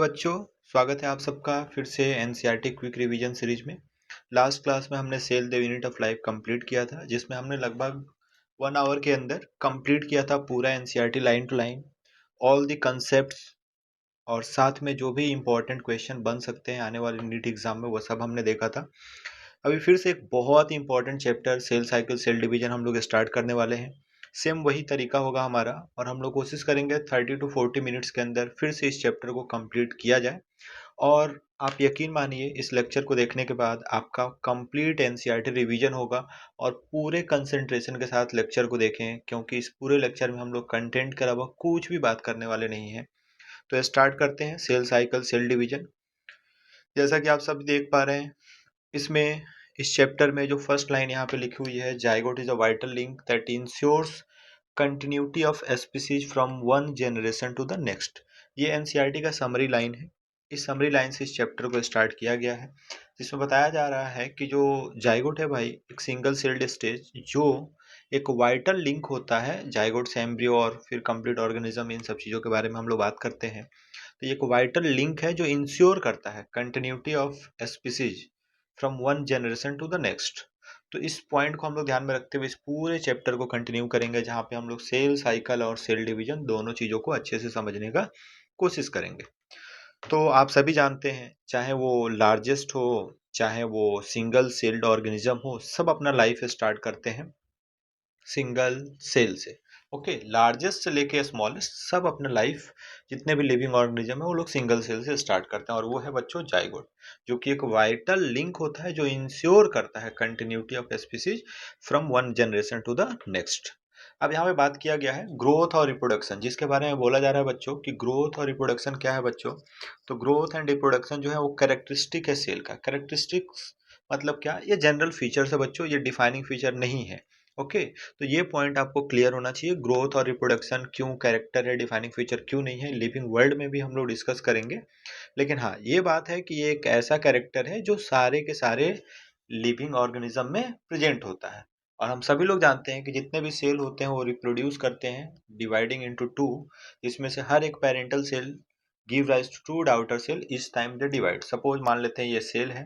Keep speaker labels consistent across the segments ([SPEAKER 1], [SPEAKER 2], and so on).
[SPEAKER 1] बच्चों, स्वागत है आप सबका फिर से एनसीईआरटी क्विक रिवीजन सीरीज में। लास्ट क्लास में हमने cell the unit of life complete किया था, जिसमें हमने लगभग 1 आवर के अंदर कंप्लीट किया था पूरा NCERT line to line, all the concepts, और साथ में जो भी इम्पोर्टेंट क्वेश्चन बन सकते हैं आने वाले नीट एग्जाम में वो सब हमने देखा था। अभी फिर से एक बहुत ही important chapter cell cycle cell division हम लोग स्टार्ट करने वाले हैं। सेम वही तरीका होगा हमारा, और हम लोग कोशिश करेंगे 30 to 40 मिनट्स के अंदर फिर से इस चैप्टर को कंप्लीट किया जाए। और आप यकीन मानिए, इस लेक्चर को देखने के बाद आपका कंप्लीट एनसीईआरटी रिवीजन होगा। और पूरे कंसंट्रेशन के साथ लेक्चर को देखें, क्योंकि इस पूरे लेक्चर में हम लोग कंटेंट के अलावा कुछ भी बात करने वाले नहीं हैं। तो स्टार्ट करते हैं सेल साइकिल सेल डिवीजन। जैसा कि आप सब देख पा रहे हैं, इसमें इस चैप्टर में जो फर्स्ट लाइन यहाँ पे लिखी हुई है, zygote is a vital link that ensures continuity of species from one generation to the next. ये एनसीईआरटी का समरी लाइन है। इस समरी लाइन से इस चैप्टर को स्टार्ट किया गया है, जिसमें बताया जा रहा है कि जो जाइगोट है भाई, एक सिंगल सेल्ड स्टेज जो एक वाइटल लिंक होता है जाइगोट से एम्ब्रियो और फिर कंप्लीट ऑर्गेनिज्म, इन सब चीज़ों के बारे में हम लोग बात करते हैं। तो ये एक वाइटल लिंक है जो इंश्योर करता है continuity of species from one generation to the next. तो इस पॉइंट को हम लोग ध्यान में रखते हुए इस पूरे चैप्टर को कंटिन्यू करेंगे, जहाँ पे हम लोग सेल साइकिल और सेल डिवीजन दोनों चीज़ों को अच्छे से समझने का कोशिश करेंगे। तो आप सभी जानते हैं, चाहे वो लार्जेस्ट हो चाहे वो सिंगल सेल्ड ऑर्गेनिज्म हो, सब अपना लाइफ स्टार्ट करते हैं सिंगल सेल से। ओके, लार्जेस्ट से लेके स्मॉलेस्ट सब अपना लाइफ, जितने भी लिविंग ऑर्गेनिज्म है वो लोग सिंगल सेल से स्टार्ट करते हैं। और वो है बच्चों जाइगोट, जो कि एक वाइटल लिंक होता है जो इंश्योर करता है continuity of species from one generation to the next. अब यहाँ पे बात किया गया है ग्रोथ और रिप्रोडक्शन, जिसके बारे में बोला जा रहा है बच्चों कि ग्रोथ और रिप्रोडक्शन क्या है बच्चों। तो ग्रोथ एंड रिप्रोडक्शन जो है वो कैरेक्टरिस्टिक है सेल का। कैरेक्टरिस्टिक्स मतलब क्या, ये जनरल फीचर्स है बच्चों, ये डिफाइनिंग फीचर नहीं है। ओके, तो ये पॉइंट आपको क्लियर होना चाहिए। ग्रोथ और रिप्रोडक्शन क्यों कैरेक्टर है, डिफाइनिंग फीचर क्यों नहीं है, लिविंग वर्ल्ड में भी हम लोग डिस्कस करेंगे। लेकिन हाँ, ये बात है कि ये एक ऐसा कैरेक्टर है जो सारे के सारे लिविंग ऑर्गेनिज्म में प्रेजेंट होता है। और हम सभी लोग जानते हैं कि जितने भी सेल होते हैं वो रिप्रोड्यूस करते हैं डिवाइडिंग इनटू टू, जिसमें से हर एक parental cell give rise to two daughter cell each time they divide. Suppose मान लेते हैं ये सेल है,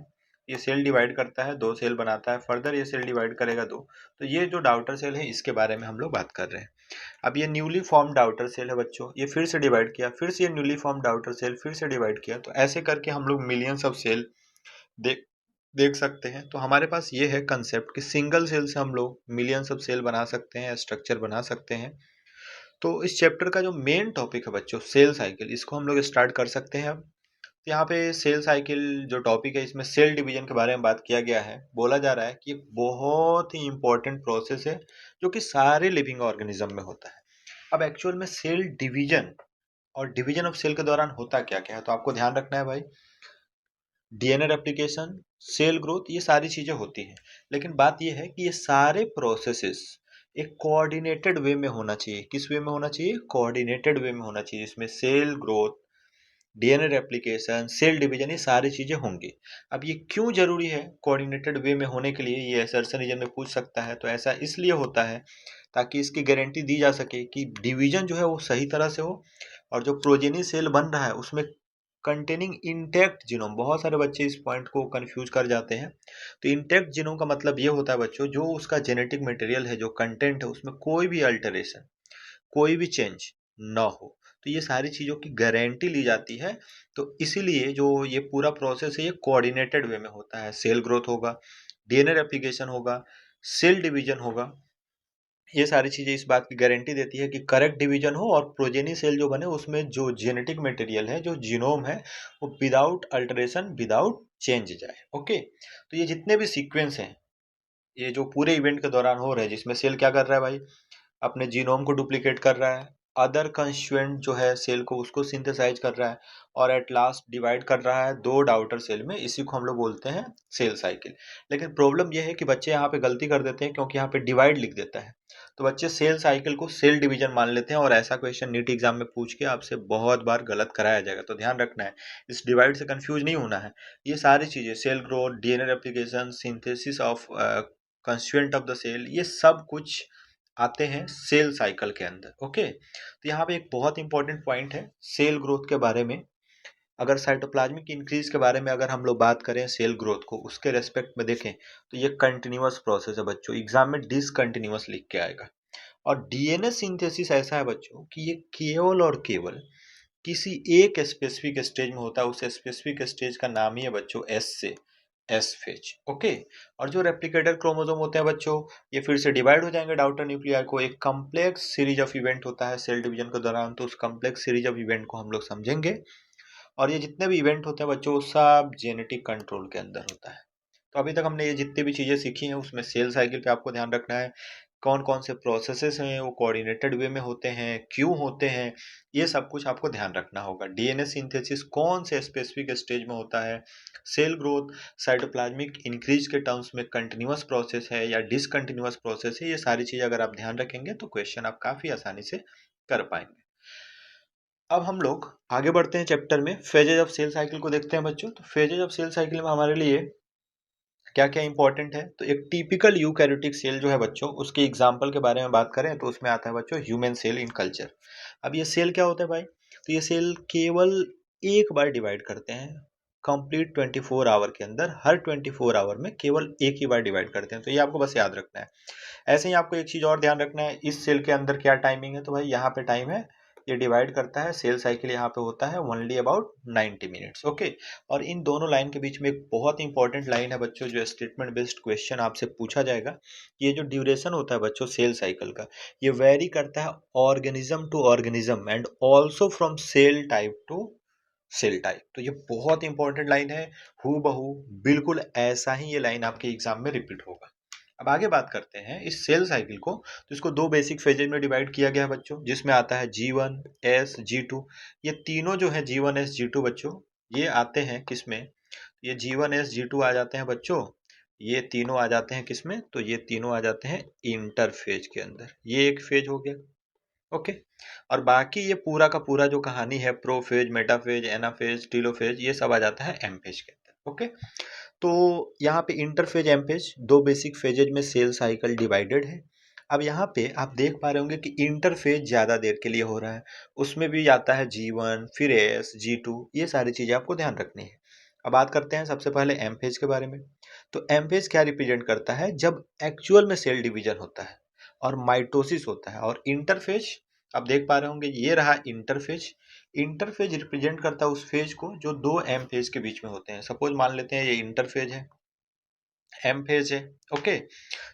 [SPEAKER 1] ये सेल डिवाइड करता है, दो सेल बनाता है, फर्दर ये सेल डिवाइड करेगा दो। तो ये जो डाउटर सेल है इसके बारे में हम लोग बात कर रहे हैं। अब ये न्यूली फॉर्म डाउटर सेल है बच्चों, ये फिर से डिवाइड किया, फिर से ये न्यूली फॉर्म डाउटर सेल फिर से डिवाइड किया, तो ऐसे करके हम लोग मिलियंस ऑफ सेल देख देख सकते हैं। तो हमारे पास ये है कंसेप्ट कि सिंगल सेल से हम लोग मिलियंस ऑफ सेल बना सकते हैं, स्ट्रक्चर बना सकते हैं। तो इस चैप्टर का जो मेन टॉपिक है बच्चों सेल साइकिल, इसको हम लोग स्टार्ट कर सकते हैं। अब यहाँ पे सेल साइकिल जो टॉपिक है, इसमें सेल डिवीजन के बारे में बात किया गया है। बोला जा रहा है कि एक बहुत ही इंपॉर्टेंट प्रोसेस है जो कि सारे लिविंग ऑर्गेनिज्म में होता है। अब एक्चुअल में सेल डिवीजन और डिवीजन ऑफ सेल के दौरान होता क्या क्या है, तो आपको ध्यान रखना है भाई। डीएनए रेप्लिकेशन, सेल ग्रोथ, ये सारी चीजें होती हैं। लेकिन बात ये है कि ये सारे प्रोसेसेस एक कोऑर्डिनेटेड वे में होना चाहिए। किस वे में होना चाहिए? कोऑर्डिनेटेड वे में होना चाहिए, जिसमें cell growth, DNA replication, cell division, ये सारी चीजें होंगी। अब ये क्यों जरूरी है कोऑर्डिनेटेड वे में होने के लिए, ये असर्शन रीजन में पूछ सकता है। तो ऐसा इसलिए होता है ताकि इसकी गारंटी दी जा सके कि डिवीजन जो है वो सही तरह से हो, और जो प्रोजेनी सेल बन रहा है उसमें कंटेनिंग इंटैक्ट जीनोम। बहुत सारे बच्चे इस पॉइंट को कंफ्यूज कर जाते हैं। तो इंटैक्ट जीनोम का मतलब ये होता है बच्चों, जो उसका जेनेटिक मटेरियल है, जो कंटेंट है, उसमें कोई भी अल्टरेशन, कोई भी चेंज ना हो। तो ये सारी चीज़ों की गारंटी ली जाती है। तो इसीलिए जो ये पूरा प्रोसेस है ये कोऑर्डिनेटेड वे में होता है। सेल ग्रोथ होगा, डीएनए रेप्लिकेशन होगा, सेल डिवीजन होगा, ये सारी चीजें इस बात की गारंटी देती है कि करेक्ट डिवीजन हो और प्रोजेनी सेल जो बने उसमें जो जेनेटिक मटेरियल है, जो जीनोम है, वो विदाउट अल्टरेशन, विदाउट चेंज जाए। ओके, तो ये जितने भी सीक्वेंस हैं, ये जो पूरे इवेंट के दौरान हो रहे हैं, जिसमें सेल क्या कर रहा है भाई, अपने जीनोम को डुप्लीकेट कर रहा है, अदर कंस्टिट्यूएंट जो है सेल को उसको सिंथेसाइज कर रहा है, और एट लास्ट डिवाइड कर रहा है दो डाउटर सेल में। इसी को हम लोग बोलते हैं सेल साइकिल। लेकिन प्रॉब्लम यह है कि बच्चे यहाँ पे गलती कर देते हैं, क्योंकि यहाँ पे डिवाइड लिख देता है, तो बच्चे सेल साइकिल को सेल डिवीजन मान लेते हैं, और ऐसा क्वेश्चन नीट एग्जाम में पूछ के आपसे बहुत बार गलत कराया जाएगा। तो ध्यान रखना है, इस डिवाइड से कंफ्यूज नहीं होना है। ये सारी चीजें, cell growth, DNA replication, synthesis of constituent of the cell, ये सब कुछ आते हैं सेल साइकिल के अंदर। ओके, तो यहाँ पे एक बहुत इंपॉर्टेंट पॉइंट है सेल ग्रोथ के बारे में। अगर साइटोप्लाज्मिक इंक्रीज के बारे में अगर हम लोग बात करें सेल ग्रोथ को उसके रेस्पेक्ट में देखें तो ये कंटिन्यूअस प्रोसेस है बच्चों, एग्जाम में डिसकंटिन्यूअस लिख के आएगा। और डीएनए सिंथेसिस ऐसा है बच्चों कि ये केवल और केवल किसी एक स्पेसिफिक स्टेज में होता है, उस स्पेसिफिक स्टेज का नाम ही है बच्चों एस से एस फेज। ओके। और जो रेप्लिकेटर क्रोमोसोम होते हैं बच्चों, ये फिर से डिवाइड हो जाएंगे डाउटर न्यूक्लियाई को, एक कम्प्लेक्स सीरीज ऑफ इवेंट होता है सेल डिवीजन के दौरान, तो उस कम्प्लेक्स सीरीज ऑफ इवेंट को हम लोग समझेंगे। और ये जितने भी इवेंट होते हैं बच्चों सब जेनेटिक कंट्रोल के अंदर होता है। तो अभी तक हमने ये जितनी भी चीज़ें सीखी हैं उसमें सेल साइकिल पे आपको ध्यान रखना है, कौन कौन से प्रोसेसेस हैं वो कोऑर्डिनेटेड वे में होते हैं, क्यों होते हैं, ये सब कुछ आपको ध्यान रखना होगा। डीएनए सिंथेसिस कौन से स्पेसिफिक स्टेज में होता है, सेल ग्रोथ साइटोप्लाज्मिक इंक्रीज के टर्म्स में कंटिन्यूअस प्रोसेस है या डिसकंटिन्यूअस प्रोसेस है, ये सारी चीज़ अगर आप ध्यान रखेंगे तो क्वेश्चन आप काफ़ी आसानी से कर पाएंगे। अब हम लोग आगे बढ़ते हैं चैप्टर में, फेजेज ऑफ सेल साइकिल को देखते हैं बच्चों। तो फेजेज ऑफ सेल साइकिल में हमारे लिए क्या क्या इंपॉर्टेंट है, तो एक टिपिकल यूकैरियोटिक सेल जो है बच्चों उसके एग्जाम्पल के बारे में बात करें तो उसमें आता है बच्चों ह्यूमन सेल इन कल्चर। अब ये सेल क्या होता है भाई, तो ये सेल केवल एक बार डिवाइड करते हैं कंप्लीट 24 आवर के अंदर, हर 24 आवर में केवल एक ही बार डिवाइड करते हैं, तो ये आपको बस याद रखना है। ऐसे ही आपको एक चीज और ध्यान रखना है, इस सेल के अंदर क्या टाइमिंग है, तो भाई यहाँ पे टाइम है, ये डिवाइड करता है, सेल साइकिल यहाँ पे होता है ओनली अबाउट 90 मिनट्स। ओके। और इन दोनों लाइन के बीच में एक बहुत इंपॉर्टेंट लाइन है बच्चों, जो स्टेटमेंट बेस्ड क्वेश्चन आपसे पूछा जाएगा। ये जो ड्यूरेशन होता है बच्चों सेल साइकिल का, ये वेरी करता है organism to organism and also from cell type to cell type. तो ये बहुत इंपॉर्टेंट लाइन है, हु बहू बिल्कुल ऐसा ही ये लाइन आपके एग्जाम में रिपीट होगा। अब आगे बात करते हैं इस सेल साइकिल को, तो इसको दो बेसिक फेजेज में डिवाइड किया गया है बच्चों, जिसमें आता है G1 S G2। ये तीनों जो है G1 S G2 बच्चों, ये आते हैं किसमें, ये G1 S G2 आ जाते हैं बच्चों, ये तीनों आ जाते हैं किसमें, तो ये तीनों आ जाते हैं इंटरफेज के अंदर। ये एक फेज हो गया। ओके। और बाकी ये पूरा का पूरा जो कहानी है प्रोफेज मेटाफेज एनाफेज टीलोफेज, ये सब आ जाता है एमफेज के अंदर। ओके। तो यहाँ पे इंटरफेज एमफेज दो बेसिक फेजेज में सेल साइकिल डिवाइडेड है। अब यहाँ पे आप देख पा रहे होंगे कि इंटरफेज ज़्यादा देर के लिए हो रहा है, उसमें भी आता है G1 फिर S G2, ये सारी चीज़ें आपको ध्यान रखनी है। अब बात करते हैं सबसे पहले एमफेज के बारे में। तो एमफेज क्या रिप्रेजेंट करता है, जब एक्चुअल में सेल डिवीजन होता है और माइटोसिस होता है। और इंटरफेज आप देख पा रहे होंगे, ये रहा इंटरफेज। इंटरफेज रिप्रेजेंट करता है उस फेज को जो दो एम फेज के बीच में होते हैं। सपोज मान लेते हैं ये इंटरफेज है, एम फेज है। ओके।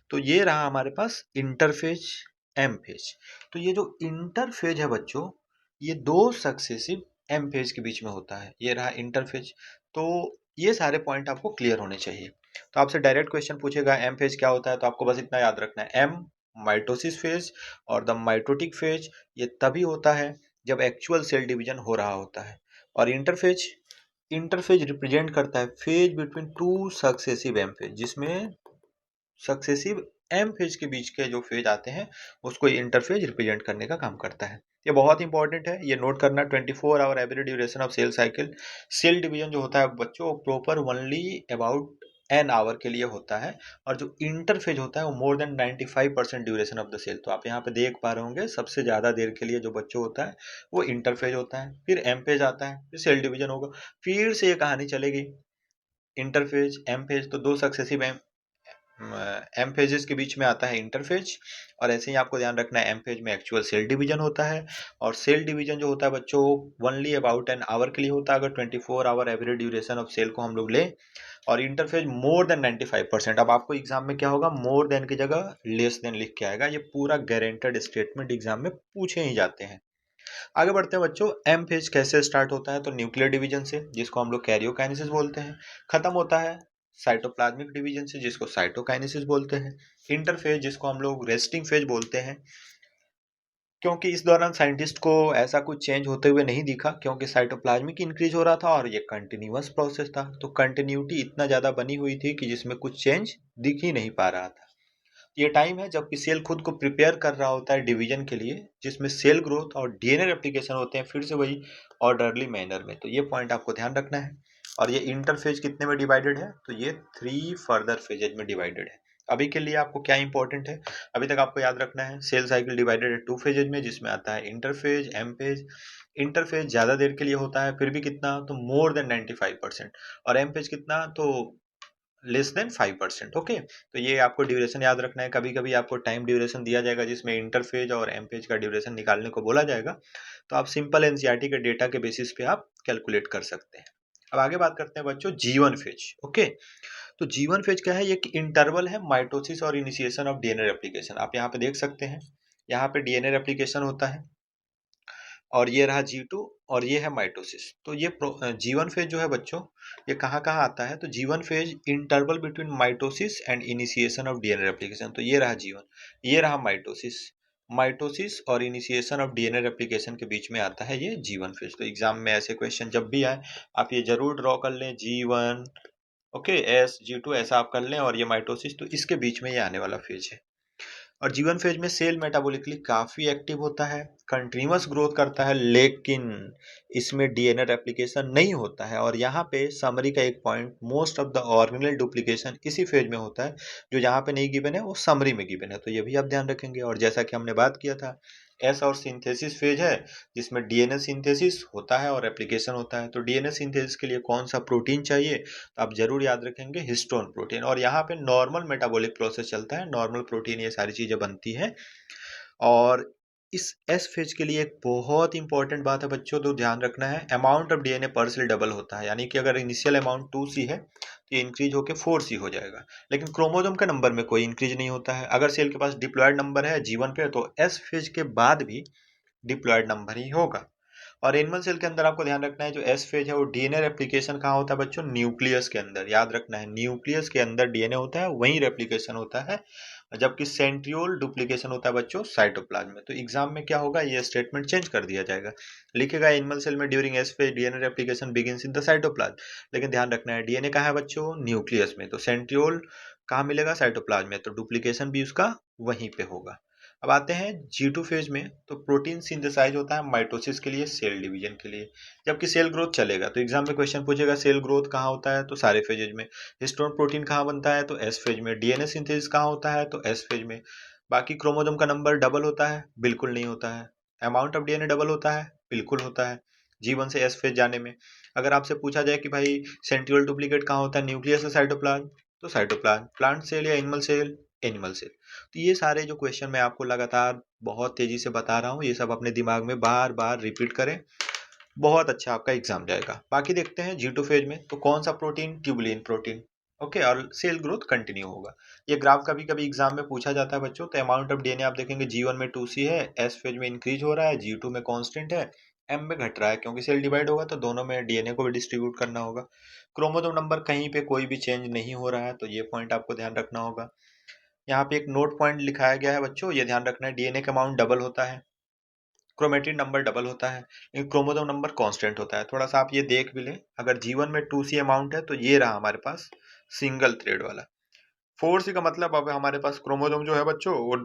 [SPEAKER 1] तो ये रहा हमारे पास इंटरफेज एम फेज। तो ये जो इंटरफेज है बच्चों, ये दो सक्सेसिव एम फेज के बीच में होता है, ये रहा इंटरफेज। तो ये सारे पॉइंट आपको क्लियर होने चाहिए। तो आपसे डायरेक्ट क्वेश्चन पूछेगा एम फेज क्या होता है, तो आपको बस इतना याद रखना है, एम माइटोसिस फेज और द माइटोटिक फेज ये तभी होता है जब एक्चुअल सेल डिवीजन हो रहा होता है। और इंटरफेज, इंटरफेज रिप्रेजेंट करता है phase between two successive M phase, जिसमें सक्सेसिव एम फेज के बीच के जो फेज आते हैं उसको इंटरफेज रिप्रेजेंट करने का काम करता है। ये बहुत इंपॉर्टेंट है, ये नोट करना। 24 hour average duration of cell cycle, cell division जो होता है बच्चों proper only about an hour के लिए होता है। और जो इंटरफेज होता है वो more than 95% duration of the cell. तो आप यहाँ पे देख पा रहे होंगे सबसे ज्यादा देर के लिए जो बच्चों होता है वो इंटरफेज होता है, फिर एम फेज आता है, फिर सेल डिवीजन होगा, फिर से ये कहानी चलेगी। इंटरफेज एम फेज, तो दो सक्सेसिव एम फेजेस के बीच में आता है इंटरफेज। और ऐसे ही आपको ध्यान रखना है एम फेज में एक्चुअल सेल डिवीजन होता है। और सेल डिवीजन जो होता है बच्चों ओनली अबाउट एन आवर के लिए होता है, अगर 24 hour average duration of cell को हम लोग लें। और इंटरफेज मोर देन 95%। अब आपको एग्जाम में क्या होगा, मोर देन की जगह लेस देन लिख के आएगा, ये पूरा गारंटेड स्टेटमेंट एग्जाम में पूछे ही जाते हैं। आगे बढ़ते हैं बच्चों, एम फेज कैसे स्टार्ट होता है, तो न्यूक्लियर डिवीजन से जिसको हम लोग कैरियोकाइनेसिस बोलते हैं, खत्म होता है साइटोप्लाज्मिक डिवीजन से जिसको साइटोकाइनेसिस बोलते हैं, इंटरफेज जिसको हम लोग रेस्टिंग फेज बोलते हैं। क्योंकि इस दौरान साइंटिस्ट को ऐसा कुछ चेंज होते हुए नहीं दिखा, क्योंकि साइटोप्लाज्मिक इंक्रीज हो रहा था और ये कंटिन्यूअस प्रोसेस था, तो कंटिन्यूटी इतना ज्यादा बनी हुई थी कि जिसमें कुछ चेंज दिख ही नहीं पा रहा था। ये टाइम है जबकि सेल खुद को प्रिपेयर कर रहा होता है डिवीजन के लिए, जिसमें सेल ग्रोथ और डीएनए रेप्लिकेशन होते हैं फिर से वही ऑर्डरली मैनर में। तो ये पॉइंट आपको ध्यान रखना है। और ये इंटरफेज कितने में डिवाइडेड है, तो ये 3 फर्दर फेजेज में डिवाइडेड है। अभी के लिए आपको क्या इंपॉर्टेंट है, अभी तक आपको याद रखना है सेल साइकिल डिवाइडेड है 2 फेजेज में, जिसमें आता है इंटरफेज, एम फेज। इंटरफेज ज्यादा देर के लिए होता है, फिर भी कितना, तो मोर देन 95%, और एम फेज कितना, तो लेस देन 5%। ओके, तो ये आपको ड्यूरेशन याद रखना है। कभी कभी आपको टाइम ड्यूरेशन दिया जाएगा जिसमें इंटरफेज और एम फेज का ड्यूरेशन निकालने को बोला जाएगा, तो आप सिंपल एनसीईआरटी के डेटा के बेसिस पे आप कैलकुलेट कर सकते हैं। अब आगे बात करते हैं बच्चों जीवन फेज। ओके, तो जीवन फेज क्या है, ये इंटरवल है माइटोसिस और इनिशिएशन ऑफ डीएनए रेप्लिकेशन। आप यहाँ पे देख सकते हैं, यहाँ पे डीएनए रेप्लिकेशन होता है, और ये रहा G2, और ये है माइटोसिस। तो ये जीवन फेज जो है बच्चों, ये कहाँ कहाँ आता है, तो जीवन phase interval between mitosis and initiation of DNA replication. तो ये रहा जीवन, ये रहा माइटोसिस। माइटोसिस और इनिशिएशन ऑफ डीएनए रेप्लिकेशन के बीच में आता है ये जीवन फेज। तो एग्जाम में ऐसे क्वेश्चन जब भी आए आप ये जरूर ड्रॉ कर लें, G1, ओके, G2 ऐसा आप कर लें, और ये माइटोसिस, तो इसके बीच में ये आने वाला फेज है। और जीवन फेज में सेल मेटाबॉलिकली काफी एक्टिव होता है, कंटिन्यूअस ग्रोथ करता है, लेकिन इसमें डीएनए रेप्लिकेशन नहीं होता है। और यहाँ पे समरी का एक point, most of the organelle duplication इसी फेज में होता है, जो यहाँ पे नहीं गिवन है वो समरी में गिवन है, तो ये भी आप ध्यान रखेंगे। और जैसा कि हमने बात किया था, एस और सिंथेसिस फेज है, जिसमें डीएनए सिंथेसिस होता है और एप्लीकेशन होता है। तो डीएनए सिंथेसिस के लिए कौन सा प्रोटीन चाहिए, तो आप जरूर याद रखेंगे हिस्टोन प्रोटीन। और यहाँ पे नॉर्मल मेटाबॉलिक प्रोसेस चलता है, नॉर्मल प्रोटीन ये सारी चीजें बनती है। और इस एस फेज के लिए एक बहुत इंपॉर्टेंट बात है बच्चों, तो ध्यान रखना है, अमाउंट ऑफ डीएनए पर सेल डबल होता है। यानी कि अगर इनिशियल अमाउंट 2C है तो ये इंक्रीज होकर 4C हो जाएगा, लेकिन क्रोमोसोम के नंबर में कोई इंक्रीज नहीं होता है। अगर सेल के पास डिप्लॉयड नंबर है जीवन पे, तो एस फेज के बाद भी डिप्लॉयड नंबर ही होगा। और एनिमल सेल के अंदर आपको ध्यान रखना है, जो एस फेज है वो डीएनए रेप्लिकेशन कहाँ होता है बच्चों, न्यूक्लियस के अंदर। याद रखना है, न्यूक्लियस के अंदर डीएनए होता है, वहीं रेप्लिकेशन होता है, जबकि सेंट्रियोल डुप्लीकेशन होता है बच्चों साइटोप्लाज्म में। तो एग्जाम में क्या होगा, ये स्टेटमेंट चेंज कर दिया जाएगा, लिखेगा एनिमल सेल में during S phase DNA replication begins in the cytoplasm. लेकिन ध्यान रखना है, डीएनए कहाँ है बच्चों, न्यूक्लियस में, तो सेंट्रियोल कहाँ मिलेगा, साइटोप्लाज्म में, तो डुप्लीकेशन भी उसका वहीं पे होगा। अब आते हैं G2 फेज में, तो प्रोटीन सिंथेसाइज होता है माइटोसिस के लिए, सेल डिवीजन के लिए, जबकि सेल ग्रोथ चलेगा। तो एग्जाम में क्वेश्चन पूछेगा सेल ग्रोथ कहाँ होता है, तो सारे फेजेज में। हिस्टोन प्रोटीन कहाँ बनता है, तो एस फेज में। डीएनए सिंथेसिस कहाँ होता है, तो एस फेज में। बाकी क्रोमोसोम का नंबर डबल होता है, बिल्कुल नहीं होता है। अमाउंट ऑफ डीएनए डबल होता है, बिल्कुल होता है, G1 से एस फेज जाने में। अगर आपसे पूछा जाए कि भाई सेंट्रियोल डुप्लीकेट कहाँ होता है, न्यूक्लियस से साइटोप्लाज्म, तो साइटोप्लाज्म। प्लांट सेल या एनिमल सेल, एनिमल सेल। तो ये सारे जो क्वेश्चन मैं आपको लगातार बहुत तेजी से बता रहा हूँ, ये सब अपने दिमाग में बार बार रिपीट करें, बहुत अच्छा आपका एग्जाम जाएगा। बाकी देखते हैं G2 फेज में, तो कौन सा प्रोटीन, ट्यूबुलिन प्रोटीन। ओके, और सेल ग्रोथ कंटिन्यू होगा। ये ग्राफ कभी कभी एग्जाम में पूछा जाता है बच्चों। तो अमाउंट ऑफ डीएनए आप देखेंगे G1 में 2C है, एस फेज में इंक्रीज हो रहा है, G2 में कांस्टेंट है, एम में घट रहा है, क्योंकि सेल डिवाइड होगा तो दोनों में डीएनए को भी डिस्ट्रीब्यूट करना होगा। क्रोमोसोम नंबर कहीं पे कोई भी चेंज नहीं हो रहा है, तो ये पॉइंट आपको ध्यान रखना होगा। यहाँ पे एक नोट पॉइंट लिखाया गया है बच्चों, ये ध्यान रखना है, डीएनए का अमाउंट डबल होता है, क्रोमेटिन नंबर डबल होता है, लेकिन क्रोमोसोम नंबर कांस्टेंट होता है। थोड़ा सा आप ये देख भी लें, अगर G1 में 2C अमाउंट है तो ये रहा हमारे पास सिंगल थ्रेड वाला। 4C का मतलब अब हमारे पास क्रोमोसोम जो है बच्चों वो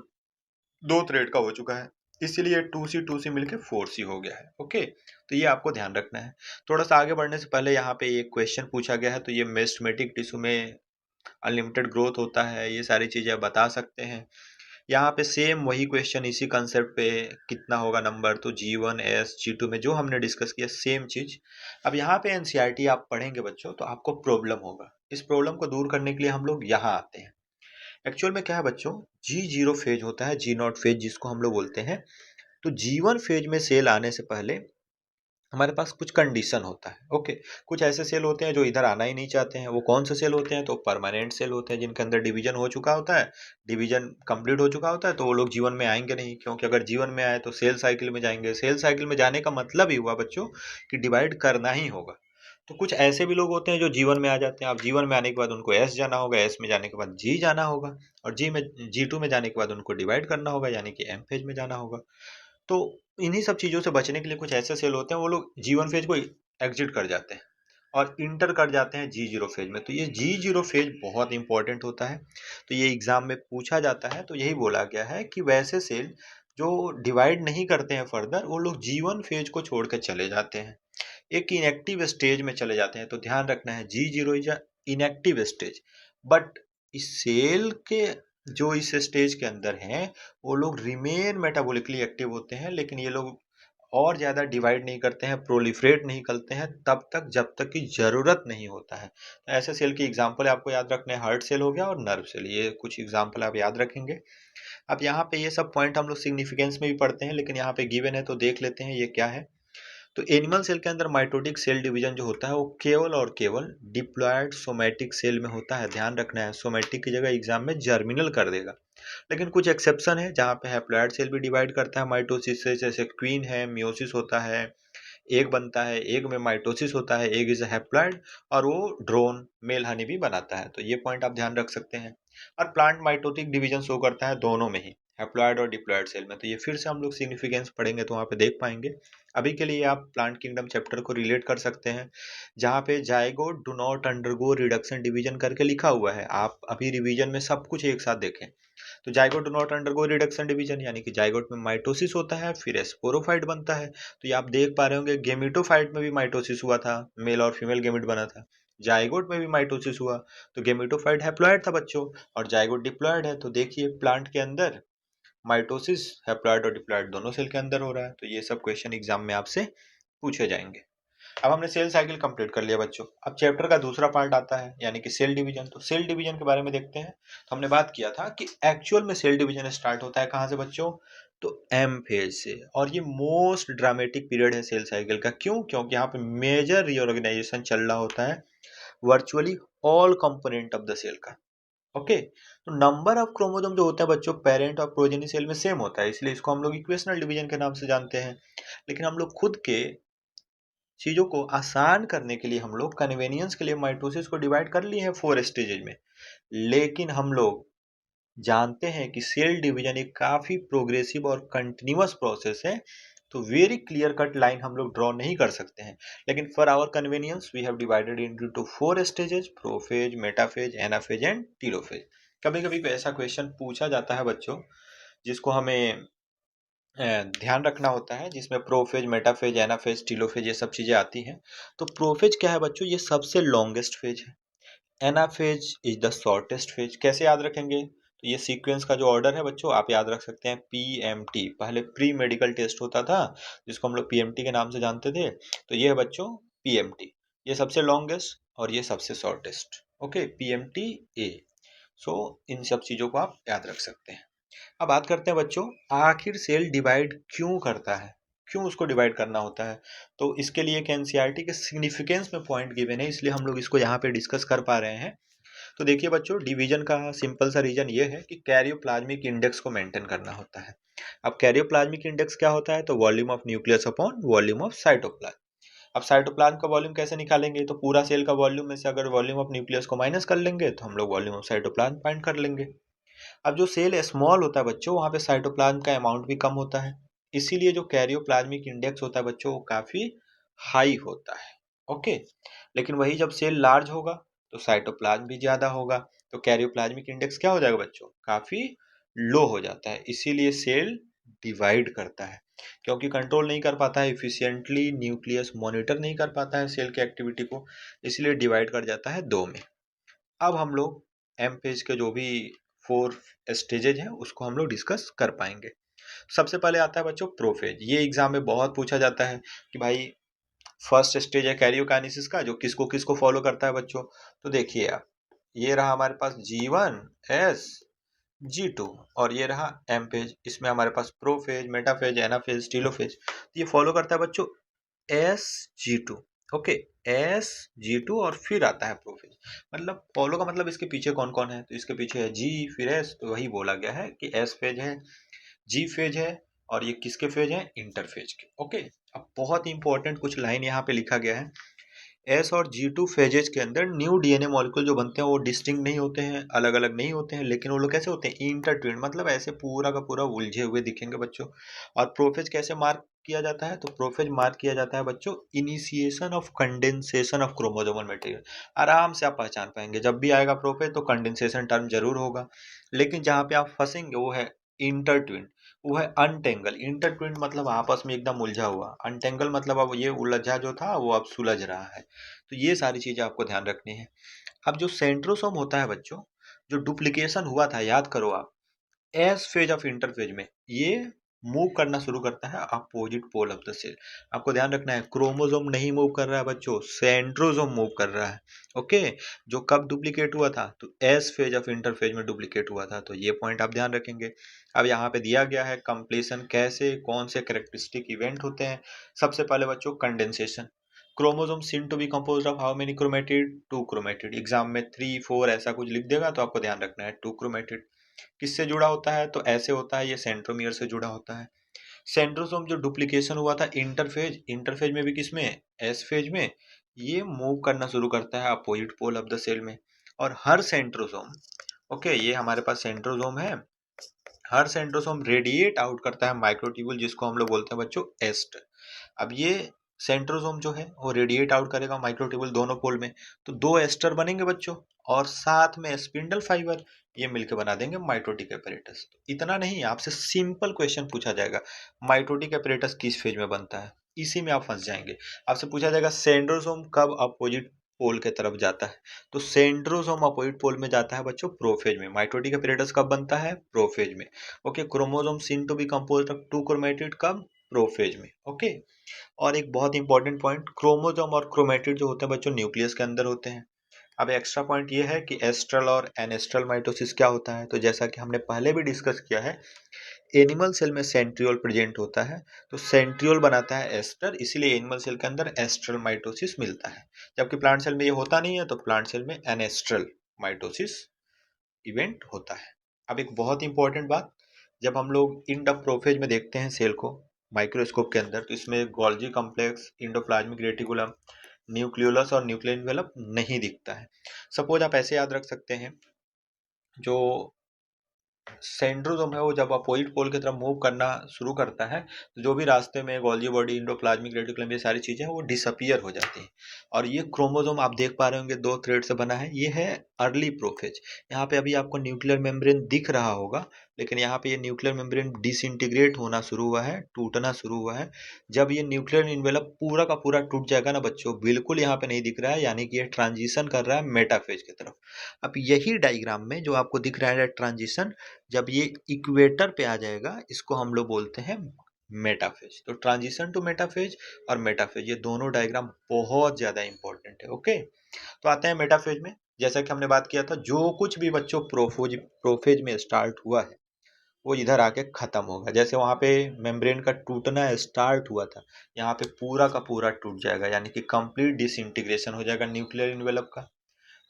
[SPEAKER 1] 2 थ्रेड का हो चुका है, इसीलिए 2C मिलके 4C हो गया है। ओके, तो ये आपको ध्यान रखना है। थोड़ा सा आगे बढ़ने से पहले यहाँ पे एक क्वेश्चन पूछा गया है, तो ये मेस्टमेटिक टिश्यू में अनलिमिटेड ग्रोथ होता है, ये सारी चीजें आप बता सकते हैं। यहाँ पे सेम वही क्वेश्चन इसी कंसेप्ट पे, कितना होगा नंबर, तो G1 S G2 में जो हमने डिस्कस किया सेम चीज। अब यहाँ पे एनसीईआरटी आप पढ़ेंगे बच्चों तो आपको प्रॉब्लम होगा, इस प्रॉब्लम को दूर करने के लिए हम लोग यहाँ आते हैं। एक्चुअल में क्या है बच्चों, G0 फेज होता है, G0 फेज जिसको हम लोग बोलते हैं। तो G1 फेज में सेल आने से पहले हमारे पास कुछ कंडीशन होता है। ओके, कुछ ऐसे सेल होते हैं जो इधर आना ही नहीं चाहते हैं। वो कौन से सेल होते हैं, तो परमानेंट सेल होते हैं, जिनके अंदर डिवीजन हो चुका होता है, डिवीजन कंप्लीट हो चुका होता है, तो वो लोग जीवन में आएंगे नहीं, क्योंकि अगर जीवन में आए तो सेल साइकिल में जाएंगे। सेल साइकिल में जाने का मतलब ही हुआ बच्चों कि डिवाइड करना ही होगा। तो कुछ ऐसे भी लोग होते हैं जो जीवन में आ जाते हैं। अब जीवन में आने के बाद उनको एस जाना होगा, एस में जाने के बाद जी जाना होगा, और G2 में जाने के बाद उनको डिवाइड करना होगा, यानी कि एम फेज में जाना होगा। तो इन्हीं सब चीज़ों से बचने के लिए कुछ ऐसे सेल होते हैं, वो लोग जीवन फेज को एग्जिट कर जाते हैं और इंटर कर जाते हैं G0 फेज में। तो ये G0 फेज बहुत इंपॉर्टेंट होता है, तो ये एग्जाम में पूछा जाता है। तो यही बोला गया है कि वैसे सेल जो डिवाइड नहीं करते हैं फर्दर, वो लोग G1 फेज को छोड़कर चले जाते हैं, एक इनएक्टिव स्टेज में चले जाते हैं। तो ध्यान रखना है, G0 is a inactive stage, but इस सेल के जो इस स्टेज के अंदर हैं वो लोग रिमेन मेटाबॉलिकली एक्टिव होते हैं, लेकिन ये लोग और ज़्यादा डिवाइड नहीं करते हैं, प्रोलिफरेट नहीं करते हैं तब तक जब तक की ज़रूरत नहीं होता है। तो ऐसे सेल की एग्जांपल आपको याद रखने हैं, हार्ट सेल हो गया और नर्व सेल, ये कुछ एग्जांपल आप याद रखेंगे। अब यहाँ पे ये सब पॉइंट हम लोग सिग्निफिकेंस में भी पढ़ते हैं, लेकिन यहाँ पे गिवन है तो देख लेते हैं ये क्या है। तो एनिमल सेल के अंदर माइटोटिक सेल डिवीजन जो होता है वो केवल और केवल डिप्लॉयड सोमैटिक सेल में होता है। ध्यान रखना है, सोमैटिक की जगह एग्जाम में जर्मिनल कर देगा। लेकिन कुछ एक्सेप्शन है जहाँ पे हैप्लॉयड सेल भी डिवाइड करता है माइटोसिस से, जैसे क्वीन है, मियोसिस होता है, एग बनता है, एग में माइटोसिस होता है, एग इज हैप्लॉयड, और वो ड्रोन मेल हनी भी बनाता है। तो ये पॉइंट आप ध्यान रख सकते हैं। और प्लांट माइटोटिक डिवीजन शो करता है दोनों में ही, हैप्लॉयड और डिप्लॉयड सेल में। तो ये फिर से हम लोग सिग्निफिकेंस पढ़ेंगे तो वहाँ पे देख पाएंगे। अभी के लिए आप प्लांट किंगडम चैप्टर को रिलेट कर सकते हैं, जहाँ पे zygote do not undergo reduction division करके लिखा हुआ है। आप अभी रिवीजन में सब कुछ एक साथ देखें। तो zygote do not undergo reduction division यानी कि जाइगोट में माइटोसिस होता है, फिर स्पोरोफाइट बनता है। तो ये आप देख पा रहे होंगे, गेमिटोफाइट में भी माइटोसिस हुआ था, मेल और फीमेल गेमिट बना था। जाइगोट में भी माइटोसिस हुआ, तो गेमिटोफाइट हैप्लॉयड था बच्चों, और जाइगोट डिप्लॉयड है। तो देखिए प्लांट के अंदर माइटोसिस हैप्लॉयड और डिप्लॉयड दोनों सेल के अंदर हो रहा है। तो ये सब क्वेश्चन एग्जाम में आपसे पूछे जाएंगे। अब हमने सेल साइकिल कंप्लीट कर लिया बच्चों। अब चैप्टर का दूसरा पार्ट आता है यानी कि सेल डिवीजन। तो सेल डिवीजन के बारे में देखते हैं। तो हमने बात किया था कि एक्चुअल में सेल डिवीजन स्टार्ट होता है कहाँ से बच्चों, तो एम फेज से। और ये मोस्ट ड्रामेटिक पीरियड है सेल साइकिल का। क्यों? क्योंकि यहाँ पे मेजर रीऑर्गेनाइजेशन चल रहा होता है virtually all component of the cell का। ओके, तो नंबर ऑफ क्रोमोसोम जो होता है बच्चों पेरेंट और प्रोजेनी सेल में सेम होता है, इसलिए इसको हम लोग इक्वेशनल डिवीजन के नाम से जानते हैं। लेकिन हम लोग खुद के चीजों को आसान करने के लिए हम लोग कन्वीनियंस के लिए माइटोसिस को डिवाइड कर लिए हैं 4 स्टेजेज में। लेकिन हम लोग जानते हैं कि सेल डिवीजन एक काफी प्रोग्रेसिव और कंटिन्यूअस प्रोसेस है, तो वेरी क्लियर कट लाइन हम लोग ड्रॉ नहीं कर सकते हैं। लेकिन for our convenience we have divided into 4 stages, prophase, metaphase, anaphase and telophase. कभी कभी ऐसा क्वेश्चन पूछा जाता है बच्चों जिसको हमें ध्यान रखना होता है, जिसमें प्रोफेज, मेटाफेज, एनाफेज, टीलोफेज ये सब चीजें आती हैं। तो प्रोफेज क्या है बच्चों, ये सबसे लॉन्गेस्ट फेज है। Anaphase is the shortest phase. कैसे याद रखेंगे, तो ये सीक्वेंस का जो ऑर्डर है बच्चों आप याद रख सकते हैं, पीएमटी पहले प्री मेडिकल टेस्ट होता था जिसको हम लोग पीएमटी के नाम से जानते थे। तो ये है बच्चों पीएमटी, ये सबसे लॉन्गेस्ट और ये सबसे शॉर्टेस्ट। ओके, पीएमटी ए। सो इन सब चीजों को आप याद रख सकते हैं। अब बात करते हैं बच्चों, आखिर सेल डिवाइड क्यों करता है, क्यों उसको डिवाइड करना होता है। तो इसके लिए एक एनसीईआरटी के सिग्निफिकेंस में पॉइंट गिवन है, इसलिए हम लोग इसको यहाँ पे डिस्कस कर पा रहे हैं। तो देखिए बच्चों, डिवीजन का सिंपल सा रीजन ये है कि कैरियोप्लाज्मिक इंडेक्स को मेंटेन करना होता है। अब कैरियोप्लाज्मिक इंडेक्स क्या होता है, तो volume of nucleus upon volume of cytoplasm. अब साइटोप्लाज्म का वॉल्यूम कैसे निकालेंगे, तो पूरा सेल का वॉल्यूम में से अगर वॉल्यूम ऑफ न्यूक्लियस को माइनस कर लेंगे तो हम लोग वॉल्यूम ऑफ साइटोप्लाज्म फाइंड कर लेंगे। अब जो सेल स्मॉल होता है बच्चों, वहाँ पे साइटोप्लाज्म का अमाउंट भी कम होता है, इसीलिए जो कैरियोप्लाज्मिक इंडेक्स होता है बच्चों वो काफी हाई होता है। ओके, लेकिन वही जब सेल लार्ज होगा तो साइटोप्लाज्म भी ज्यादा होगा, तो कैरियोप्लाज्मिक इंडेक्स क्या हो जाएगा बच्चों, काफी लो हो जाता है। इसीलिए सेल डिवाइड करता है, क्योंकि कंट्रोल नहीं कर पाता है इफिशियंटली, न्यूक्लियस मॉनिटर नहीं कर पाता है सेल की एक्टिविटी को, इसलिए डिवाइड कर जाता है दो में। अब हम लोग एम पेज के जो भी 4 स्टेजेज हैं उसको हम लोग डिस्कस कर पाएंगे। सबसे पहले आता है बच्चों प्रोफेज। ये एग्जाम में बहुत पूछा जाता है कि भाई फर्स्ट स्टेज है कैरियोकाइनेसिस का, जो किसको किसको फॉलो करता है बच्चों। तो देखिए आप, ये रहा हमारे पास G1 S G2 और ये रहा एम पेज। इसमें हमारे पास प्रोफेज, मेटाफेज, एनाफेज, टीलोफेज। ये फॉलो करता है बच्चों SG2। ओके, SG2 और फिर आता है प्रोफेज। मतलब फॉलो का मतलब इसके पीछे कौन कौन है, तो इसके पीछे है G फिर S, तो वही बोला गया है कि S फेज है, G फेज है, और ये किसके फेज है, इंटरफेज के। ओके, अब बहुत इंपॉर्टेंट कुछ लाइन यहाँ पे लिखा गया है। एस और G2 फेजेज के अंदर न्यू डीएनए मॉलिक्यूल जो बनते हैं वो डिस्टिंक्ट नहीं होते हैं, अलग अलग नहीं होते हैं, लेकिन वो लोग कैसे होते हैं, इंटरट्विन, मतलब ऐसे पूरा का पूरा उलझे हुए दिखेंगे बच्चों। और प्रोफेज कैसे मार्क किया जाता है, तो प्रोफेज मार्क किया जाता है बच्चों initiation of condensation of chromosomal material. आराम से आप पहचान पाएंगे, जब भी आएगा प्रोफेज तो कंडेंसेशन टर्म जरूर होगा। लेकिन जहाँ पे आप फंसेंगे वो है इंटरट्विन, वो है अनटेंगल। इंटरट्विन मतलब आपस में एकदम उलझा हुआ, अनटेंगल मतलब अब ये उलझा जो था वो अब सुलझ रहा है। तो ये सारी चीजें आपको ध्यान रखनी है। अब जो सेंट्रोसोम होता है बच्चों, जो डुप्लीकेशन हुआ था, याद करो आप, एस फेज ऑफ इंटरफेज में ये मूव करना शुरू करता है opposite pole of the cell. आपको ध्यान रखना है, क्रोमोसोम नहीं मूव कर रहा है बच्चों, सेंट्रोसोम मूव कर रहा है। ओके, जो कब डुप्लीकेट हुआ था, तो एस फेज ऑफ इंटरफेज में डुप्लीकेट हुआ था, तो ये पॉइंट आप ध्यान रखेंगे। अब यहाँ पे दिया गया है कंप्लीशन कैसे, कौन से कैरेक्टरिस्टिक इवेंट होते हैं। सबसे पहले बच्चों condensation, chromosome seen to be composed of how many chromatid, two chromatid. Exam में 3 4 ऐसा कुछ लिख देगा तो आपको ध्यान रखना है टू क्रोमेटिड। किससे जुड़ा होता है, तो ऐसे होता है, ये सेंट्रोमियर से जुड़ा होता है। सेंट्रोसोम जो डुप्लीकेशन हुआ था इंटरफेज, इंटरफेज में भी किसमें, एस फेज में, ये मूव करना शुरू करता है opposite pole of the cell में। और हर सेंट्रोसोम, ओके, ये हमारे पास सेंट्रोसोम है, हर सेंट्रोसोम रेडिएट आउट करता है माइक्रोट्यूबुल, जिसको हम लोग बोलते हैं बच्चों एस्ट। अब ये सेंट्रोसोम जो है वो रेडिएट आउट करेगा माइक्रोट्यूबुल दोनों पोल में, तो दो एस्टर बनेंगे बच्चों, और साथ में स्पिंडल फाइबर, ये मिलकर बना देंगे माइटोटिक एपरेटस। इतना नहीं, आपसे सिंपल क्वेश्चन पूछा जाएगा, माइटोटिक एपरेटस किस फेज में बनता है, इसी में आप फंस जाएंगे। आपसे पूछा जाएगा सेंट्रोसोम कब अपोजिट पोल के तरफ जाता है, तो सेंट्रोसोम अपोजिट पोल में जाता है बच्चों प्रोफेज में। माइटोटिक एपरेटस कब बनता है, प्रोफेज में। Okay, chromosome seen to be composed of two chromatid कब, प्रोफेज में। ओके, और एक बहुत इंपॉर्टेंट पॉइंट, क्रोमोसोम और क्रोमेटिड जो होते हैं बच्चों न्यूक्लियस के अंदर होते हैं। अब एक्स्ट्रा पॉइंट ये है कि एस्ट्रल और एनेस्ट्रल माइटोसिस क्या होता है, तो जैसा कि हमने पहले भी डिस्कस किया है, एनिमल सेल में सेंट्रियोल प्रेजेंट होता है, तो सेंट्रियोल बनाता है एस्टर, इसीलिए एनिमल सेल के अंदर एस्ट्रल माइटोसिस मिलता है। जबकि प्लांट सेल में ये होता नहीं है, तो प्लांट सेल में एनेस्ट्रल माइटोसिस इवेंट होता है। अब एक बहुत इंपॉर्टेंट बात, जब हम लोग इंडोप्रोफेज में देखते हैं सेल को माइक्रोस्कोप के अंदर, तो इसमें Golgi complex, endoplasmic reticulum, nucleolus और न्यूक्लियर एनवेलप नहीं दिखता है। सपोज आप ऐसे याद रख सकते हैं, जो सेंट्रोसोम है वो जब अपोजिट पोल की तरफ मूव करना शुरू करता है, तो जो भी रास्ते में गोल्जी बॉडी, इंडोप्लाज्मिक रेटिकुलम, ये सारी चीजें हैं वो डिसअपियर हो जाती हैं। और ये क्रोमोसोम आप देख पा रहे होंगे दो थ्रेड से बना है, ये है अर्ली प्रोफेज। यहाँ पे अभी आपको न्यूक्लियर मेम्ब्रेन दिख रहा होगा, लेकिन यहाँ पे ये न्यूक्लियर मेम्ब्रेन डिसइंटीग्रेट होना शुरू हुआ है, टूटना शुरू हुआ है। जब ये न्यूक्लियर इन्वेलप पूरा का पूरा टूट जाएगा ना बच्चों, बिल्कुल यहाँ पे नहीं दिख रहा है, यानी कि ये ट्रांजिशन कर रहा है मेटाफेज की तरफ। अब यही डायग्राम में जो आपको दिख रहा है ट्रांजिशन, जब ये इक्वेटर पे आ जाएगा, इसको हम लोग बोलते हैं मेटाफेज। तो ट्रांजिशन टू मेटाफेज और मेटाफेज, ये दोनों डायग्राम बहुत ज्यादा इंपॉर्टेंट है। ओके, तो आते हैं मेटाफेज में। जैसा कि हमने बात किया था, जो कुछ भी बच्चों प्रोफेज में स्टार्ट हुआ है वो इधर आके खत्म होगा। जैसे वहां पे मेम्ब्रेन का टूटना स्टार्ट हुआ था, यहाँ पे पूरा का पूरा टूट जाएगा, यानी कि कंप्लीट डिसइंटीग्रेशन हो जाएगा न्यूक्लियर इन्वेलप का।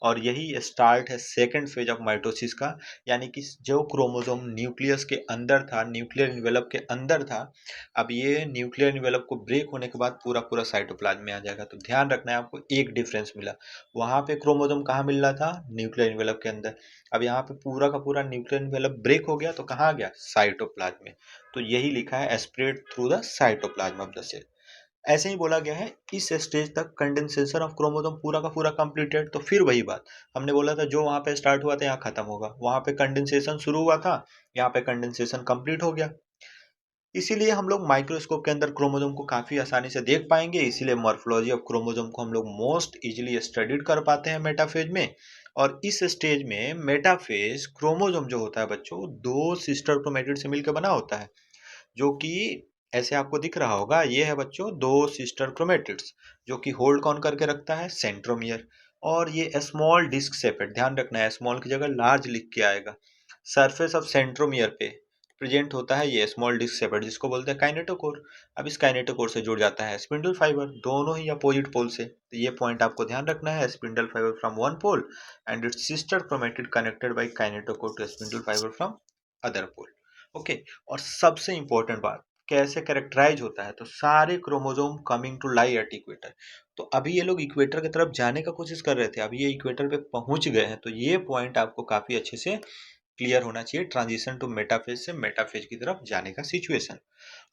[SPEAKER 1] और यही स्टार्ट है सेकंड फेज ऑफ माइटोसिस का, यानी कि जो क्रोमोसोम न्यूक्लियस के अंदर था, न्यूक्लियर इन्वेलप के अंदर था, अब ये न्यूक्लियर इन्वेलप को ब्रेक होने के बाद पूरा पूरा साइटोप्लाज्म में आ जाएगा। तो ध्यान रखना है, आपको एक डिफरेंस मिला, वहां पे क्रोमोसोम कहाँ मिल रहा था, न्यूक्लियर इन्वेलप के अंदर। अब यहाँ पे पूरा का पूरा न्यूक्लियर इन्वेलप ब्रेक हो गया, तो कहाँ आ गया, साइटोप्लाज्म में। तो यही लिखा है spread through the cytoplasm of the cell. ऐसे ही बोला गया है, इस स्टेज तक कंडेंसेशन ऑफ क्रोमोसोम पूरा का पूरा कंप्लीटेड। तो फिर वही बात हमने बोला था, जो वहां पे स्टार्ट हुआ था यहाँ खत्म होगा, वहां पे कंडेंसेशन शुरू हुआ था, यहाँ पे कंडेंसेशन कंप्लीट हो गया। इसीलिए हम लोग माइक्रोस्कोप के अंदर क्रोमोसोम को काफी आसानी से देख पाएंगे, इसीलिए मॉर्फोलॉजी ऑफ क्रोमोसोम को हम लोग मोस्ट इजीली स्टडीड कर पाते हैं मेटाफेज में। और इस स्टेज में मेटाफेज क्रोमोसोम जो होता है बच्चों, दो सिस्टर क्रोमेटिड से मिलकर बना होता है, जो कि ऐसे आपको दिख रहा होगा, ये है बच्चों दो सिस्टर क्रोमेटिड्स, जो कि होल्ड कौन करके रखता है, सेंट्रोमियर। और ये स्मॉल डिस्क सेपेट, ध्यान रखना है स्मॉल की जगह लार्ज लिख के आएगा, सरफेस ऑफ सेंट्रोमियर पे प्रेजेंट होता है ये स्मॉल डिस्क सेपेट, जिसको बोलते हैं काइनेटोकोर। अब इस काइनेटोकोर से जुड़ जाता है स्पिंडल फाइबर, दोनों ही अपोजिट पोल से। तो ये पॉइंट आपको ध्यान रखना है, spindle fibre from one pole and its sister chromatid connected by kinetochore to spindle fibre from other pole. Okay, और सबसे इंपॉर्टेंट बात, कैसे कैरेक्टराइज होता है, तो सारे chromosome coming to lie at equator. तो अभी ये लोग इक्वेटर की तरफ जाने का कोशिश कर रहे थे, अभी ये इक्वेटर पे पहुंच गए हैं। तो ये पॉइंट आपको काफी अच्छे से क्लियर होना चाहिए, ट्रांजिशन टू मेटाफेज से मेटाफेज की तरफ जाने का सिचुएशन।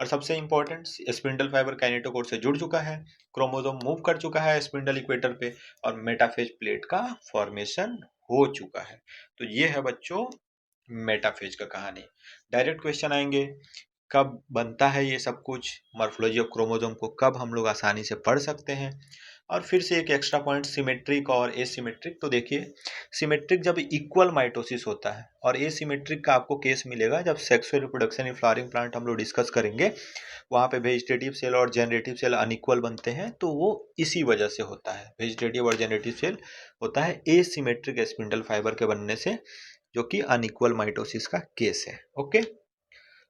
[SPEAKER 1] और सबसे इंपॉर्टेंट, स्पिंडल फाइबर काइनेटोकोर से जुड़ चुका है, क्रोमोसोम मूव कर चुका है स्पिंडल इक्वेटर पे, और मेटाफेज प्लेट का फॉर्मेशन हो चुका है। तो ये है बच्चों मेटाफेज का कहानी। डायरेक्ट क्वेश्चन आएंगे, कब बनता है ये सब कुछ, मॉर्फोलॉजी ऑफ क्रोमोसोम को कब हम लोग आसानी से पढ़ सकते हैं। और फिर से एक एक्स्ट्रा पॉइंट सिमेट्रिक और एसिमेट्रिक। तो देखिए, सिमेट्रिक जब इक्वल माइटोसिस होता है और एसिमेट्रिक का आपको केस मिलेगा जब sexual reproduction in flowering plant हम लोग डिस्कस करेंगे, वहाँ पे वेजिटेटिव सेल और जनरेटिव सेल अनइक्वल बनते हैं, तो वो इसी वजह से होता है। वेजिटेटिव और जनरेटिव सेल होता है एसिमेट्रिक स्पिंडल फाइबर के बनने से, जो कि अनइक्वल माइटोसिस का केस है। ओके,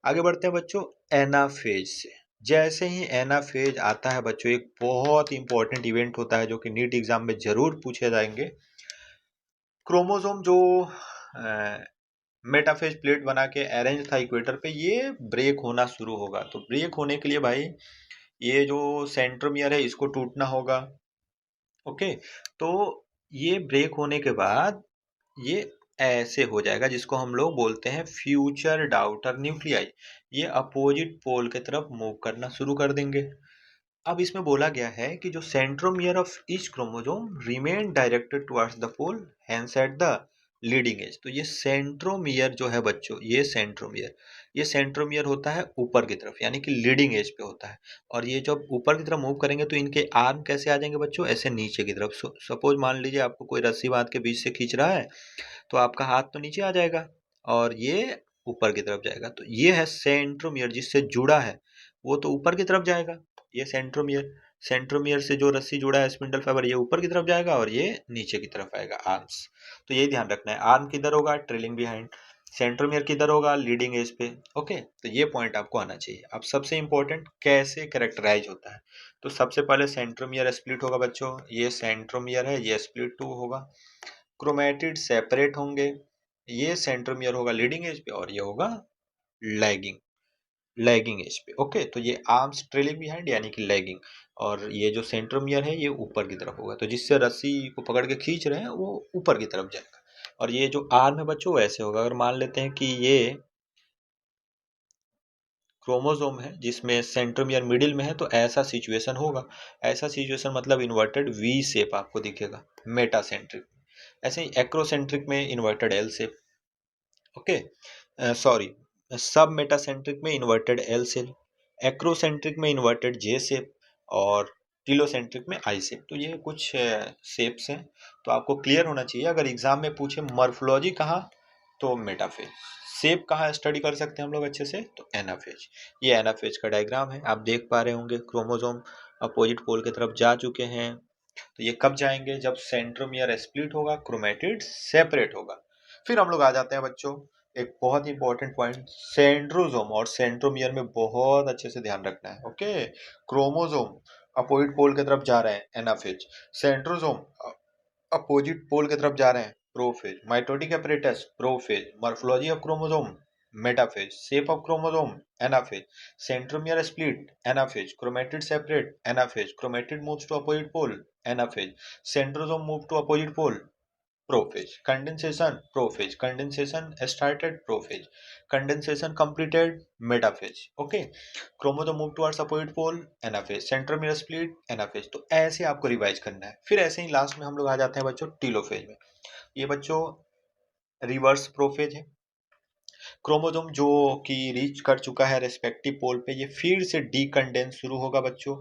[SPEAKER 1] आगे बढ़ते हैं बच्चों एनाफेज से। जैसे ही एनाफेज आता है बच्चों, एक बहुत इंपॉर्टेंट इवेंट होता है जो कि नीट एग्जाम में जरूर पूछे जाएंगे। क्रोमोसोम जो मेटाफेज प्लेट बना के अरेंज था इक्वेटर पे, ये ब्रेक होना शुरू होगा। तो ब्रेक होने के लिए भाई ये जो सेंट्रोमियर है इसको टूटना होगा। ओके, तो ये ब्रेक होने के बाद ये ऐसे हो जाएगा, जिसको हम लोग बोलते हैं फ्यूचर डाउटर न्यूक्लियाई। ये अपोजिट पोल की तरफ मूव करना शुरू कर देंगे। अब इसमें बोला गया है कि जो centromere of each chromosome remain directed towards the pole, hence at the leading edge. तो ये सेंट्रोमियर जो है बच्चों, ये सेंट्रोमियर होता है ऊपर की तरफ, यानी कि लीडिंग एज पे होता है। और ये जब ऊपर की तरफ मूव करेंगे तो इनके आर्म कैसे आ जाएंगे बच्चों, ऐसे नीचे की तरफ। सपोज मान लीजिए आपको कोई रस्सी बांध के बीच से खींच रहा है, तो आपका हाथ तो नीचे आ जाएगा और ये ऊपर की तरफ जाएगा। तो ये है सेंट्रोमियर, जिससे जुड़ा है वो तो ऊपर की तरफ जाएगा। ये सेंट्रोमियर, सेंट्रोमियर से जो रस्सी जुड़ा है स्पिंडल फाइबर, ये ऊपर की तरफ जाएगा और ये नीचे की तरफ आएगा, आर्म्स। तो यही ध्यान रखना है, आर्म किधर होगा, ट्रेलिंग बिहाइंड। सेंट्रोमियर किधर होगा, लीडिंग एज पे। ओके, तो ये पॉइंट आपको आना चाहिए। अब सबसे इंपॉर्टेंट, कैसे कैरेक्टराइज होता है। तो सबसे पहले सेंट्रोमियर स्प्लिट होगा बच्चों, ये सेंट्रोमियर है, ये स्प्लिट 2 होगा। क्रोमेटिड सेपरेट होंगे, ये सेंट्रोमियर होगा लीडिंग एज पे और ये होगा लैगिंग लैगिंग एज पे। ओके, तो ये आर्म्स ट्रेलिंग बिहाइंड यानी कि लैगिंग, और ये जो सेंट्रोमियर है ये ऊपर की तरफ होगा। तो जिससे रस्सी को पकड़ के खींच रहे हैं वो ऊपर की तरफ जाएगा। और ये जो आर्म है बच्चों वैसे होगा। अगर मान लेते हैं कि ये क्रोमोसोम है जिसमें सेंट्रोमियर मिडिल में है, तो ऐसा सिचुएशन होगा। ऐसा सिचुएशन मतलब इन्वर्टेड वी शेप आपको दिखेगा मेटासेंट्रिक। ऐसे ही एक्रोसेंट्रिक में inverted L shape. Okay, sorry, सब मेटासेंट्रिक में इन्वर्टेड एल शेप, एक्रोसेंट्रिक में इन्वर्टेड जे शेप, और टीलोसेंट्रिक में आई शेप। तो ये कुछ शेप्स हैं, तो आपको क्लियर होना चाहिए। अगर एग्जाम में पूछे मॉर्फोलॉजी कहाँ, तो मेटाफेज। शेप कहाँ स्टडी कर सकते हैं हम लोग अच्छे से, तो एनाफेज। ये एनाफेज का डायग्राम है, आप देख पा रहे होंगे। क्रोमोसोम अपोजिट पोल की तरफ जा चुके हैं। तो ये कब जाएंगे, जब सेंट्रोमियर स्प्लिट होगा, क्रोमेटिड सेपरेट होगा। फिर हम लोग आ जाते हैं बच्चों एक बहुत ही इंपॉर्टेंट पॉइंट, सेंट्रोसोम और सेंट्रोमियर में बहुत अच्छे से ध्यान रखना है। ओके, क्रोमोसोम अपोजिट पोल की तरफ जा रहे हैं, एनाफेज। सेंट्रोसोम अपोजिट पोल की तरफ जा रहे हैं, prophase. Mitotic apparatus, prophase. Morphology of chromosome, metaphase. Shape of chromosome, anaphase. Centromere split, anaphase. Chromatid separate, anaphase. Chromatid moves to opposite pole, anaphase. Centrosome move to opposite pole, prophase. Condensation, prophase. Condensation started, prophase. Condensation completed, metaphase. Okay, chromosome move towards opposite pole, anaphase. Centromere split, anaphase. तो ऐसे आपको revise करना है। फिर ऐसे ही last में हम लोग आ जाते हैं बच्चों टीलोफेज में। ये बच्चों रिवर्स प्रोफेज है। क्रोमोसोम जो कि रीच कर चुका है रेस्पेक्टिव पोल पे, ये फिर से डीकंडेंस शुरू होगा बच्चों,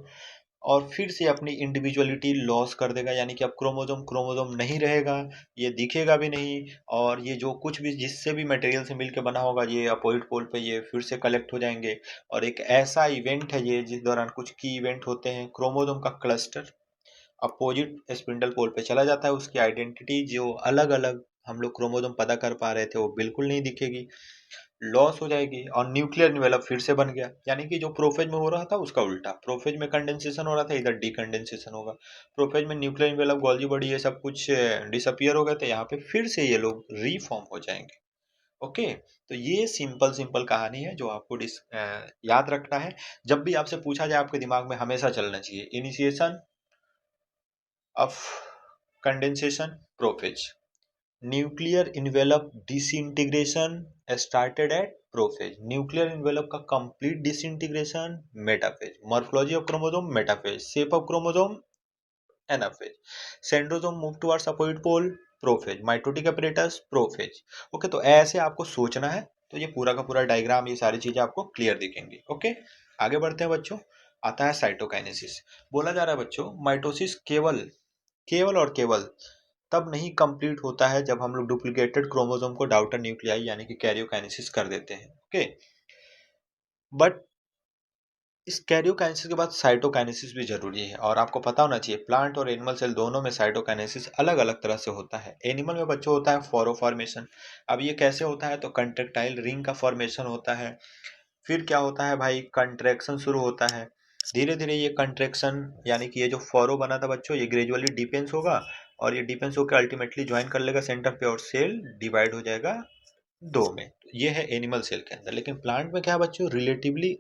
[SPEAKER 1] और फिर से अपनी इंडिविजुअलिटी लॉस कर देगा। यानी कि अब क्रोमोसोम क्रोमोसोम नहीं रहेगा, ये दिखेगा भी नहीं, और ये जो कुछ भी जिससे भी मटेरियल से मिलकर बना होगा, ये अपोजिट पोल पे ये फिर से कलेक्ट हो जाएंगे। और एक ऐसा इवेंट है ये जिस दौरान कुछ की इवेंट होते हैं, क्रोमोसोम का क्लस्टर अपोजिट स्पिंडल पोल पे चला जाता है। उसकी आइडेंटिटी जो अलग अलग हम लोग क्रोमोसोम पता कर पा रहे थे वो बिल्कुल नहीं दिखेगी, लॉस हो जाएगी, और न्यूक्लियर निवेलप फिर से बन गया। यानी कि जो प्रोफेज में हो रहा था उसका उल्टा, प्रोफेज में कंडेंसेशन हो रहा था, इधर डीकंडेंसेशन होगा। प्रोफेज में न्यूक्लियर निवेलप, गोल्जी बॉडी, ये सब कुछ डिसअपियर हो गए थे, यहाँ पे फिर से ये लोग रीफॉर्म हो जाएंगे। ओके, तो ये सिंपल सिंपल कहानी है जो आपको याद रखना है। जब भी आपसे पूछा जाए आपके दिमाग में हमेशा चलना चाहिए, initiation of condensation, prophase. Nuclear envelope disintegration started at prophase. Nuclear envelope का complete disintegration, metaphase. Morphology of chromosome, metaphase. Shape of chromosome, anaphase. Centrosome move towards opposite pole, prophase. Mitotic apparatus, prophase. Okay, तो ऐसे आपको सोचना है। तो ये पूरा का पूरा डायग्राम, ये सारी चीजें आपको क्लियर दिखेंगी। ओके, आगे बढ़ते हैं बच्चों। आता है साइटोकाइनेसिस। बोला जा रहा है बच्चों माइटोसिस केवल केवल और केवल तब नहीं कंप्लीट होता है जब हम लोग डुप्लीकेटेड क्रोमोसोम को डाउटर न्यूक्लियाई यानी कि कैरियोकाइनेसिस कर देते हैं। ओके, बट इस कैरियोकाइनेसिस के बाद साइटोकाइनेसिस भी जरूरी है और आपको पता होना चाहिए प्लांट और एनिमल सेल दोनों में साइटोकाइनेसिस अलग अलग तरह से होता है। एनिमल में बच्चों होता है फोरो फॉर्मेशन। अब ये कैसे होता है, तो कंट्रेक्टाइल रिंग का फॉर्मेशन होता है। फिर क्या होता है भाई, कंट्रैक्शन शुरू होता है। धीरे धीरे ये कंट्रैक्शन यानी कि ये जो फॉरो बना था बच्चों ये ग्रेजुअली डिफेंस होगा और ये डिफेंस होकर अल्टीमेटली ज्वाइन कर लेगा सेंटर पे और सेल डिवाइड हो जाएगा दो में। तो ये है एनिमल सेल के अंदर। लेकिन प्लांट में क्या है बच्चों, relatively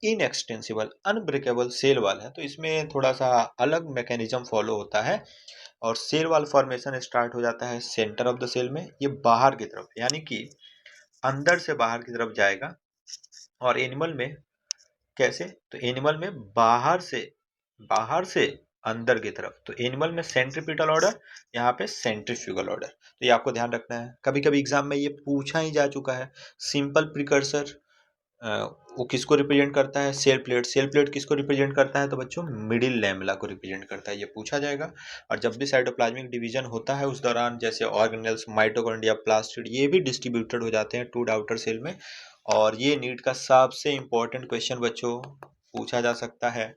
[SPEAKER 1] inextensible unbreakable cell wall है, तो इसमें थोड़ा सा अलग मैकेनिज्म फॉलो होता है और सेल वाल फॉर्मेशन स्टार्ट हो जाता है सेंटर ऑफ द सेल में। ये बाहर की तरफ यानी कि अंदर से बाहर की तरफ जाएगा। और एनिमल में कैसे, तो एनिमल में बाहर से अंदर की तरफ। तो एनिमल में सेंट्रीपिटल ऑर्डर, यहाँ पे सेंट्रीफ्यूगल ऑर्डर। तो ये आपको ध्यान रखना है, कभी कभी एग्जाम में ये पूछा ही जा चुका है। सिंपल प्रिकर्सर वो किसको रिप्रेजेंट करता है, सेल प्लेट। सेल प्लेट किसको रिप्रेजेंट करता है, तो बच्चों मिडिल लैमेला को रिप्रेजेंट करता है, ये पूछा जाएगा। और जब भी साइटोप्लाज्मिक डिवीजन होता है उस दौरान जैसे ऑर्गेनेल्स, माइटोकॉन्ड्रिया, प्लास्टिड ये भी डिस्ट्रीब्यूटेड हो जाते हैं टू आउटर सेल में। और ये नीट का सबसे इंपॉर्टेंट क्वेश्चन बच्चों पूछा जा सकता है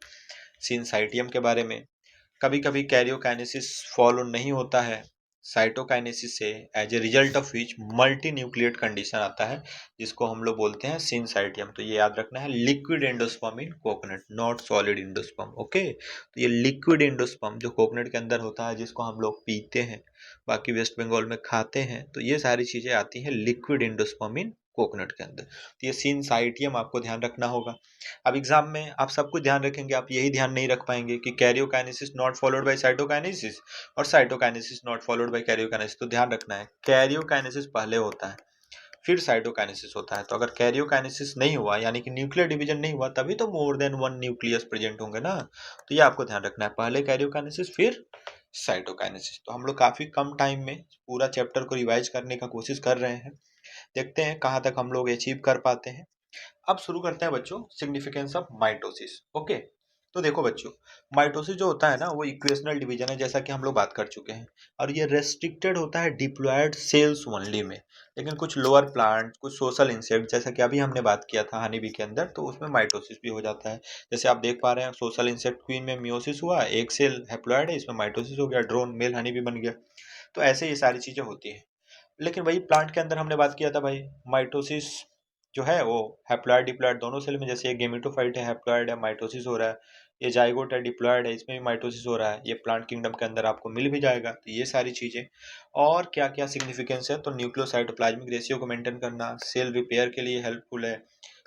[SPEAKER 1] सिनसाइटियम के बारे में। कभी कभी कैरियोकाइनेसिस फॉलो नहीं होता है साइटोकाइनेसिस से, as a result of which multi nucleate condition आता है जिसको हम लोग बोलते हैं सिनसाइटियम। तो ये याद रखना है, liquid endosperm in coconut, not solid endosperm. Okay, तो ये लिक्विड एंडोस्पर्म जो कोकोनट के अंदर होता है जिसको हम लोग पीते हैं, बाकी वेस्ट बंगाल में खाते हैं, तो ये सारी चीजें आती हैं लिक्विड एंडोस्पर्म इन कोकोनट के अंदर। तो ये सिनसाइटियम आपको ध्यान रखना होगा। अब एग्जाम में आप सब कुछ ध्यान रखेंगे, आप यही ध्यान नहीं रख पाएंगे कि karyokinesis not followed by cytokinesis और cytokinesis not followed by karyokinesis. तो ध्यान रखना है कैरियोकाइनेसिस पहले होता है फिर साइटोकाइनेसिस होता है। तो अगर कैरियोकाइनेसिस नहीं हुआ यानी कि न्यूक्लियर डिवीजन नहीं हुआ तभी तो more than one nucleus present होंगे ना। तो ये आपको ध्यान रखना है, पहले कैरियोकाइनेसिस फिर साइटोकाइनेसिस। तो हम लोग काफी कम टाइम में पूरा चैप्टर को रिवाइज करने का कोशिश कर रहे हैं, देखते हैं कहाँ तक हम लोग अचीव कर पाते हैं। अब शुरू करते हैं बच्चों सिग्निफिकेंस ऑफ माइटोसिस। ओके, तो देखो बच्चों माइटोसिस जो होता है ना वो इक्वेशनल डिवीजन है जैसा कि हम लोग बात कर चुके हैं। और ये रेस्ट्रिक्टेड होता है डिप्लॉयड सेल्स ओनली में। लेकिन कुछ लोअर प्लांट, कुछ सोशल इंसेक्ट जैसा कि अभी हमने बात किया था हनी बी के अंदर, तो उसमें माइटोसिस भी हो जाता है। जैसे आप देख पा रहे हैं सोशल इंसेक्ट क्वीन में मियोसिस हुआ, एक सेल हैप्लॉयड है, इसमें माइटोसिस हो गया, ड्रोन मेल हनी बी बन गया। तो ऐसे ये सारी चीजें होती हैं। लेकिन वही प्लांट के अंदर हमने बात किया था भाई, माइटोसिस जो है वो हैप्लॉयड डिप्लॉयड दोनों सेल में, जैसे ये गेमेटोफाइट है हैप्लॉयड है माइटोसिस हो रहा है, ये जाइगोट है डिप्लॉयड है इसमें भी माइटोसिस हो रहा है, ये प्लांट किंगडम के अंदर आपको मिल भी जाएगा। तो ये सारी चीजें और क्या क्या सिग्निफिकेंस है, तो न्यूक्लियोसाइटोप्लाज्मिक रेशियो को मेंटेन करना, सेल रिपेयर के लिए हेल्पफुल है,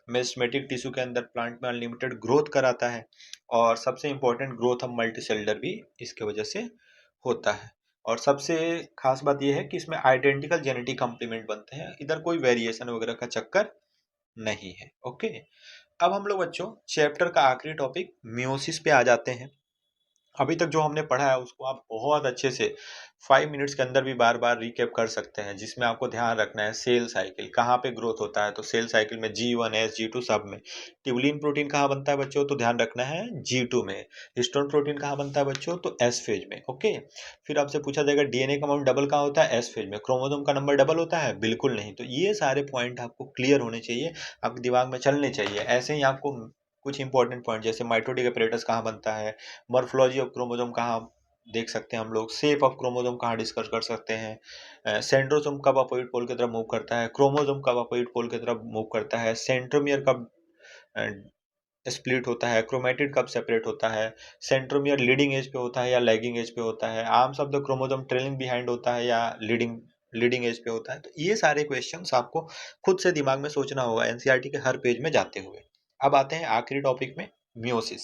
[SPEAKER 1] मेस्मेटिक टिश्यू के अंदर प्लांट में अनलिमिटेड ग्रोथ कराता है, और सबसे इंपॉर्टेंट ग्रोथ ऑफ मल्टीसेलुलर भी इसके वजह से होता है। और सबसे खास बात यह है कि इसमें आइडेंटिकल जेनेटिक कॉम्प्लीमेंट बनते हैं, इधर कोई वेरिएशन वगैरह का चक्कर नहीं है। ओके, अब हम लोग बच्चों चैप्टर का आखिरी टॉपिक मियोसिस पे आ जाते हैं। अभी तक जो हमने पढ़ा है उसको आप बहुत अच्छे से 5 मिनट्स के अंदर भी बार बार रिकैप कर सकते हैं, जिसमें आपको ध्यान रखना है सेल साइकिल कहाँ पे ग्रोथ होता है, तो सेल साइकिल में G1 S G2 सब में। ट्यूबुलिन प्रोटीन कहाँ बनता है बच्चों, तो ध्यान रखना है G2 में। हिस्टोन प्रोटीन कहाँ बनता है बच्चों, तो S फेज में। ओके, फिर आपसे पूछा जाएगा डीएनए का अमाउंट डबल कहाँ होता है, S फेज में। क्रोमोसोम का नंबर डबल होता है, बिल्कुल नहीं। तो ये सारे पॉइंट आपको क्लियर होने चाहिए, आपके दिमाग में चलने चाहिए। ऐसे ही आपको कुछ इंपॉर्टेंट पॉइंट जैसे माइटोटिक अपरेटस कहाँ बनता है, मॉर्फोलॉजी ऑफ क्रोमोसोम कहाँ देख सकते हैं हम लोग, शेप ऑफ क्रोमोसोम कहाँ डिस्कस कर सकते हैं, सेंट्रोसोम कब अपोजिट पोल की तरफ मूव करता है, क्रोमोसोम कब अपोजिट पोल की तरफ मूव करता है, सेंट्रोमियर कब स्प्लिट होता है, क्रोमेटिड कब सेपरेट होता है, सेंट्रोमियर लीडिंग एज पे होता है या लैगिंग एज पे होता है, arms of the chromosome trailing behind होता है या लीडिंग लीडिंग एज पे होता है। तो ये सारे क्वेश्चंस आपको खुद से दिमाग में सोचना होगा एनसीईआरटी के हर पेज में जाते हुए। अब आते हैं आखिरी टॉपिक में, मियोसिस।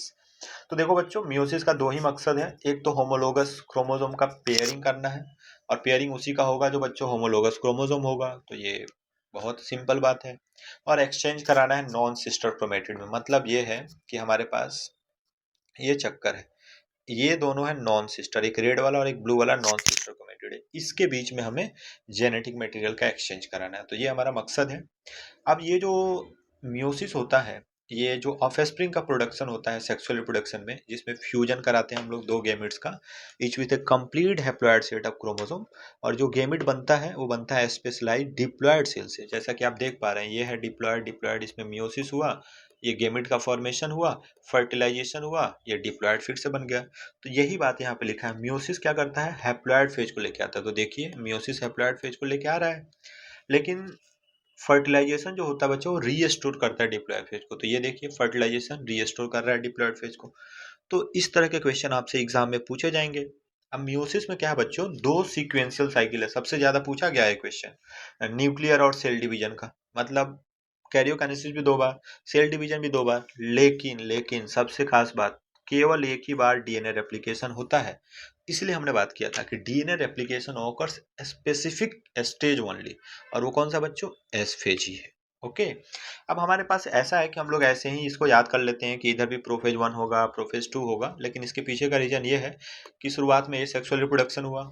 [SPEAKER 1] तो देखो बच्चों मियोसिस का दो ही मकसद है, एक तो होमोलोगस क्रोमोसोम का पेयरिंग करना है, और पेयरिंग उसी का होगा जो बच्चों होमोलोगस क्रोमोसोम होगा। तो ये बहुत सिंपल बात है। और एक्सचेंज कराना है नॉन सिस्टर क्रोमेटिड में, मतलब ये है कि हमारे पास ये चक्कर है, ये दोनों है नॉन सिस्टर, एक रेड वाला और एक ब्लू वाला नॉन सिस्टर क्रोमेटिड है, इसके बीच में हमें जेनेटिक मटेरियल का एक्सचेंज कराना है। तो ये हमारा मकसद है। अब ये जो मियोसिस होता है ये जो ऑफस्प्रिंग का प्रोडक्शन होता है सेक्सुअल रिप्रोडक्शन में, जिसमें फ्यूजन कराते हैं हम लोग दो गैमेट्स का, each with A complete haploid set of chromosome, और जो गैमेट बनता है वो बनता है स्पेशलाइज्ड डिप्लॉइड सेल से। जैसा कि आप देख पा रहे हैं, ये है डिप्लॉइड, डिप्लॉइड इसमें मियोसिस हुआ, ये गैमेट का फॉर्मेशन हुआ, फर्टिलाइजेशन हुआ, ये डिप्लॉइड फिर से बन गया। तो यही बात यहाँ पे लिखा है, मियोसिस क्या करता है, हैप्लॉइड फेज को लेके आता है। तो देखिए मियोसिस हैप्लॉइड फेज को लेके आ रहा है, लेकिन फर्टिलाइजेशन जो होता है बच्चों वो रीस्टोर करता है डिप्लॉयड फेज को। तो ये देखिए फर्टिलाइजेशन रीस्टोर कर रहा है डिप्लॉयड फेज को। तो इस तरह के क्वेश्चन आपसे एग्जाम में पूछे जाएंगे। अब मियोसिस में क्या है बच्चों, दो सीक्वेंशियल साइकिल है, सबसे ज्यादा पूछा गया है क्वेश्चन, न्यूक्लियर और सेल डिवीजन का। मतलब कैरियोकाइनेसिस भी दो बार, सेल डिवीजन भी दो बार, लेकिन लेकिन सबसे खास बात, केवल एक ही बार डीएनए रेप्लिकेशन होता है। इसलिए हमने बात किया था कि DNA replication occurs specific stage only, और वो कौन सा बच्चों, एस फेज ही है। ओके। अब हमारे पास ऐसा है कि हम लोग ऐसे ही इसको याद कर लेते हैं कि इधर भी प्रोफेज 1 होगा, प्रोफेज 2 होगा, लेकिन इसके पीछे का रीजन ये है कि शुरुआत में ये सेक्सुअल रिप्रोडक्शन हुआ,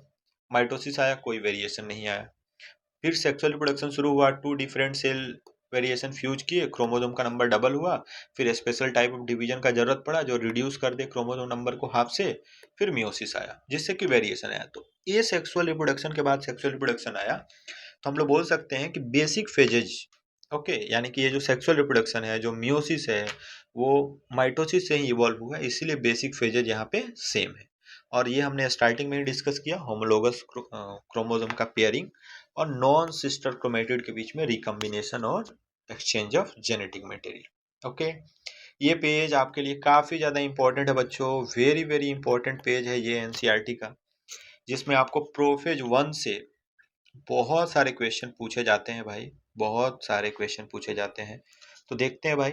[SPEAKER 1] माइटोसिस आया, कोई वेरिएशन नहीं आया। फिर सेक्सुअल रिप्रोडक्शन शुरू हुआ, two different cell variation fuse किए, क्रोमोसोम का नंबर डबल हुआ, फिर स्पेशल टाइप ऑफ डिवीजन का जरूरत पड़ा जो रिड्यूस कर दे क्रोमोसोम नंबर को हाफ से, फिर मियोसिस आया जिससे कि वेरिएशन आया। तो ये सेक्सुअल रिप्रोडक्शन के बाद सेक्सुअल रिप्रोडक्शन आया, तो हम लोग बोल सकते हैं कि बेसिक फेजेज, ओके, यानी कि ये जो सेक्सुअल रिप्रोडक्शन है, जो मियोसिस है, वो माइटोसिस से ही इवॉल्व हुआ है, इसीलिए बेसिक फेजेज यहाँ पे सेम है। और ये हमने स्टार्टिंग में ही डिस्कस किया, होमोलोगस क्रोमोसोम का पेयरिंग और नॉन सिस्टर क्रोमेटिड के बीच में रिकम्बिनेशन और exchange of genetic material. Okay. ये पेज आपके लिए काफी ज्यादा इंपॉर्टेंट है बच्चों, वेरी वेरी इंपॉर्टेंट पेज है ये एनसीईआरटी का, जिसमें आपको प्रोफेज 1 से बहुत सारे क्वेश्चन पूछे जाते हैं भाई, बहुत सारे क्वेश्चन पूछे जाते हैं। तो देखते हैं भाई,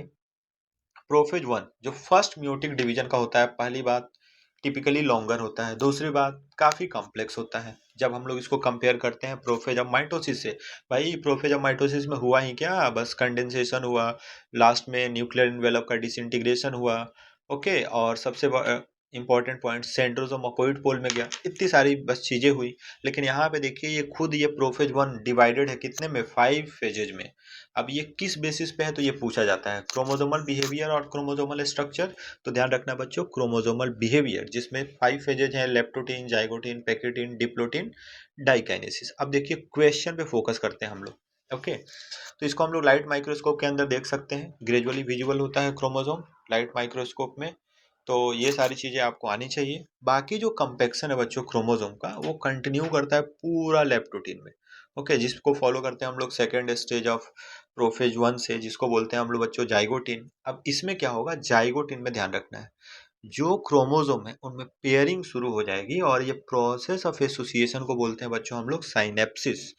[SPEAKER 1] प्रोफेज 1 जो फर्स्ट म्यूटिक डिवीजन का होता है, पहली बात टिपिकली लॉन्गर होता है, दूसरी बात काफी कॉम्प्लेक्स होता है। जब हम लोग इसको कंपेयर करते हैं प्रोफेज ऑफ माइटोसिस से, भाई प्रोफेज ऑफ माइटोसिस में हुआ ही क्या, बस कंडेंसेशन हुआ, लास्ट में न्यूक्लियर इन्वेलप का डिसइंटीग्रेशन हुआ, ओके, और सबसे इंपॉर्टेंट पॉइंट सेंट्रोसोम अपोइड पोल में गया, इतनी सारी बस चीजें हुई। लेकिन यहाँ पे देखिए ये खुद ये प्रोफेज 1 डिवाइडेड है कितने में, 5 फेजेज में। अब ये किस बेसिस पे है, तो ये पूछा जाता है क्रोमोसोमल बिहेवियर और क्रोमोसोमल स्ट्रक्चर। तो ध्यान रखना बच्चों, क्रोमोसोमल बिहेवियर जिसमें 5 फेजेज हैं, leptotene, zygotene, pachytene, diplotene, diakinesis. अब देखिए क्वेश्चन पे फोकस करते हैं हम लोग। ओके। तो इसको हम लोग लाइट माइक्रोस्कोप के अंदर देख सकते हैं, ग्रेजुअली विजुअल होता है क्रोमोसोम लाइट माइक्रोस्कोप में। तो ये सारी चीजें आपको आनी चाहिए। बाकी जो कंपेक्शन है बच्चों क्रोमोसोम का, वो कंटिन्यू करता है पूरा लेप्टोटीन में। ओके, जिसको फॉलो करते हैं हम लोग सेकेंड स्टेज ऑफ प्रोफेज 1 से, जिसको बोलते हैं हम लोग बच्चों जाइगोटीन। अब इसमें क्या होगा, जाइगोटीन में ध्यान रखना है, जो क्रोमोसोम है उनमें पेयरिंग शुरू हो जाएगी, और ये प्रोसेस ऑफ एसोसिएशन को बोलते हैं बच्चों हम लोग साइनेप्सिस।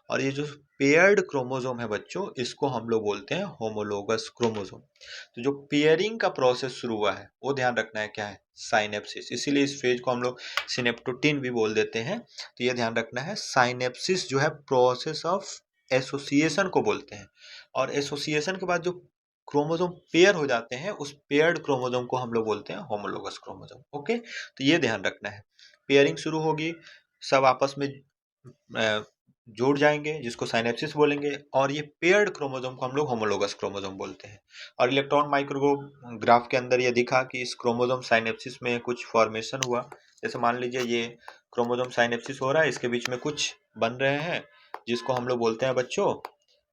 [SPEAKER 1] और ये जो पेयर्ड क्रोमोसोम है बच्चों, इसको हम लोग बोलते हैं होमोलोगस क्रोमोसोम। तो जो पेयरिंग का प्रोसेस शुरू हुआ है वो ध्यान रखना है क्या है, साइनेप्सिस। इसीलिए इस फेज को हम लोग सिनेप्टोटिन भी बोल देते हैं। तो ये ध्यान रखना है, साइनेप्सिस जो है प्रोसेस ऑफ एसोसिएशन को बोलते हैं, और एसोसिएशन के बाद जो क्रोमोसोम पेयर हो जाते हैं, उस पेयर्ड क्रोमोसोम को हम लोग बोलते हैं होमोलोगस क्रोमोसोम। ओके, तो ये ध्यान रखना है, पेयरिंग शुरू होगी, सब आपस में जुड़ जाएंगे जिसको साइनेप्सिस बोलेंगे, और ये पेयर्ड क्रोमोसोम को हम लोग होमोलोगस क्रोमोसोम बोलते हैं। और इलेक्ट्रॉन माइक्रोग्राफ के अंदर ये दिखा कि इस क्रोमोसोम साइनेप्सिस में कुछ फॉर्मेशन हुआ। जैसे मान लीजिए ये क्रोमोसोम साइनेप्सिस हो रहा है, इसके बीच में कुछ बन रहे हैं, जिसको हम लोग बोलते हैं बच्चों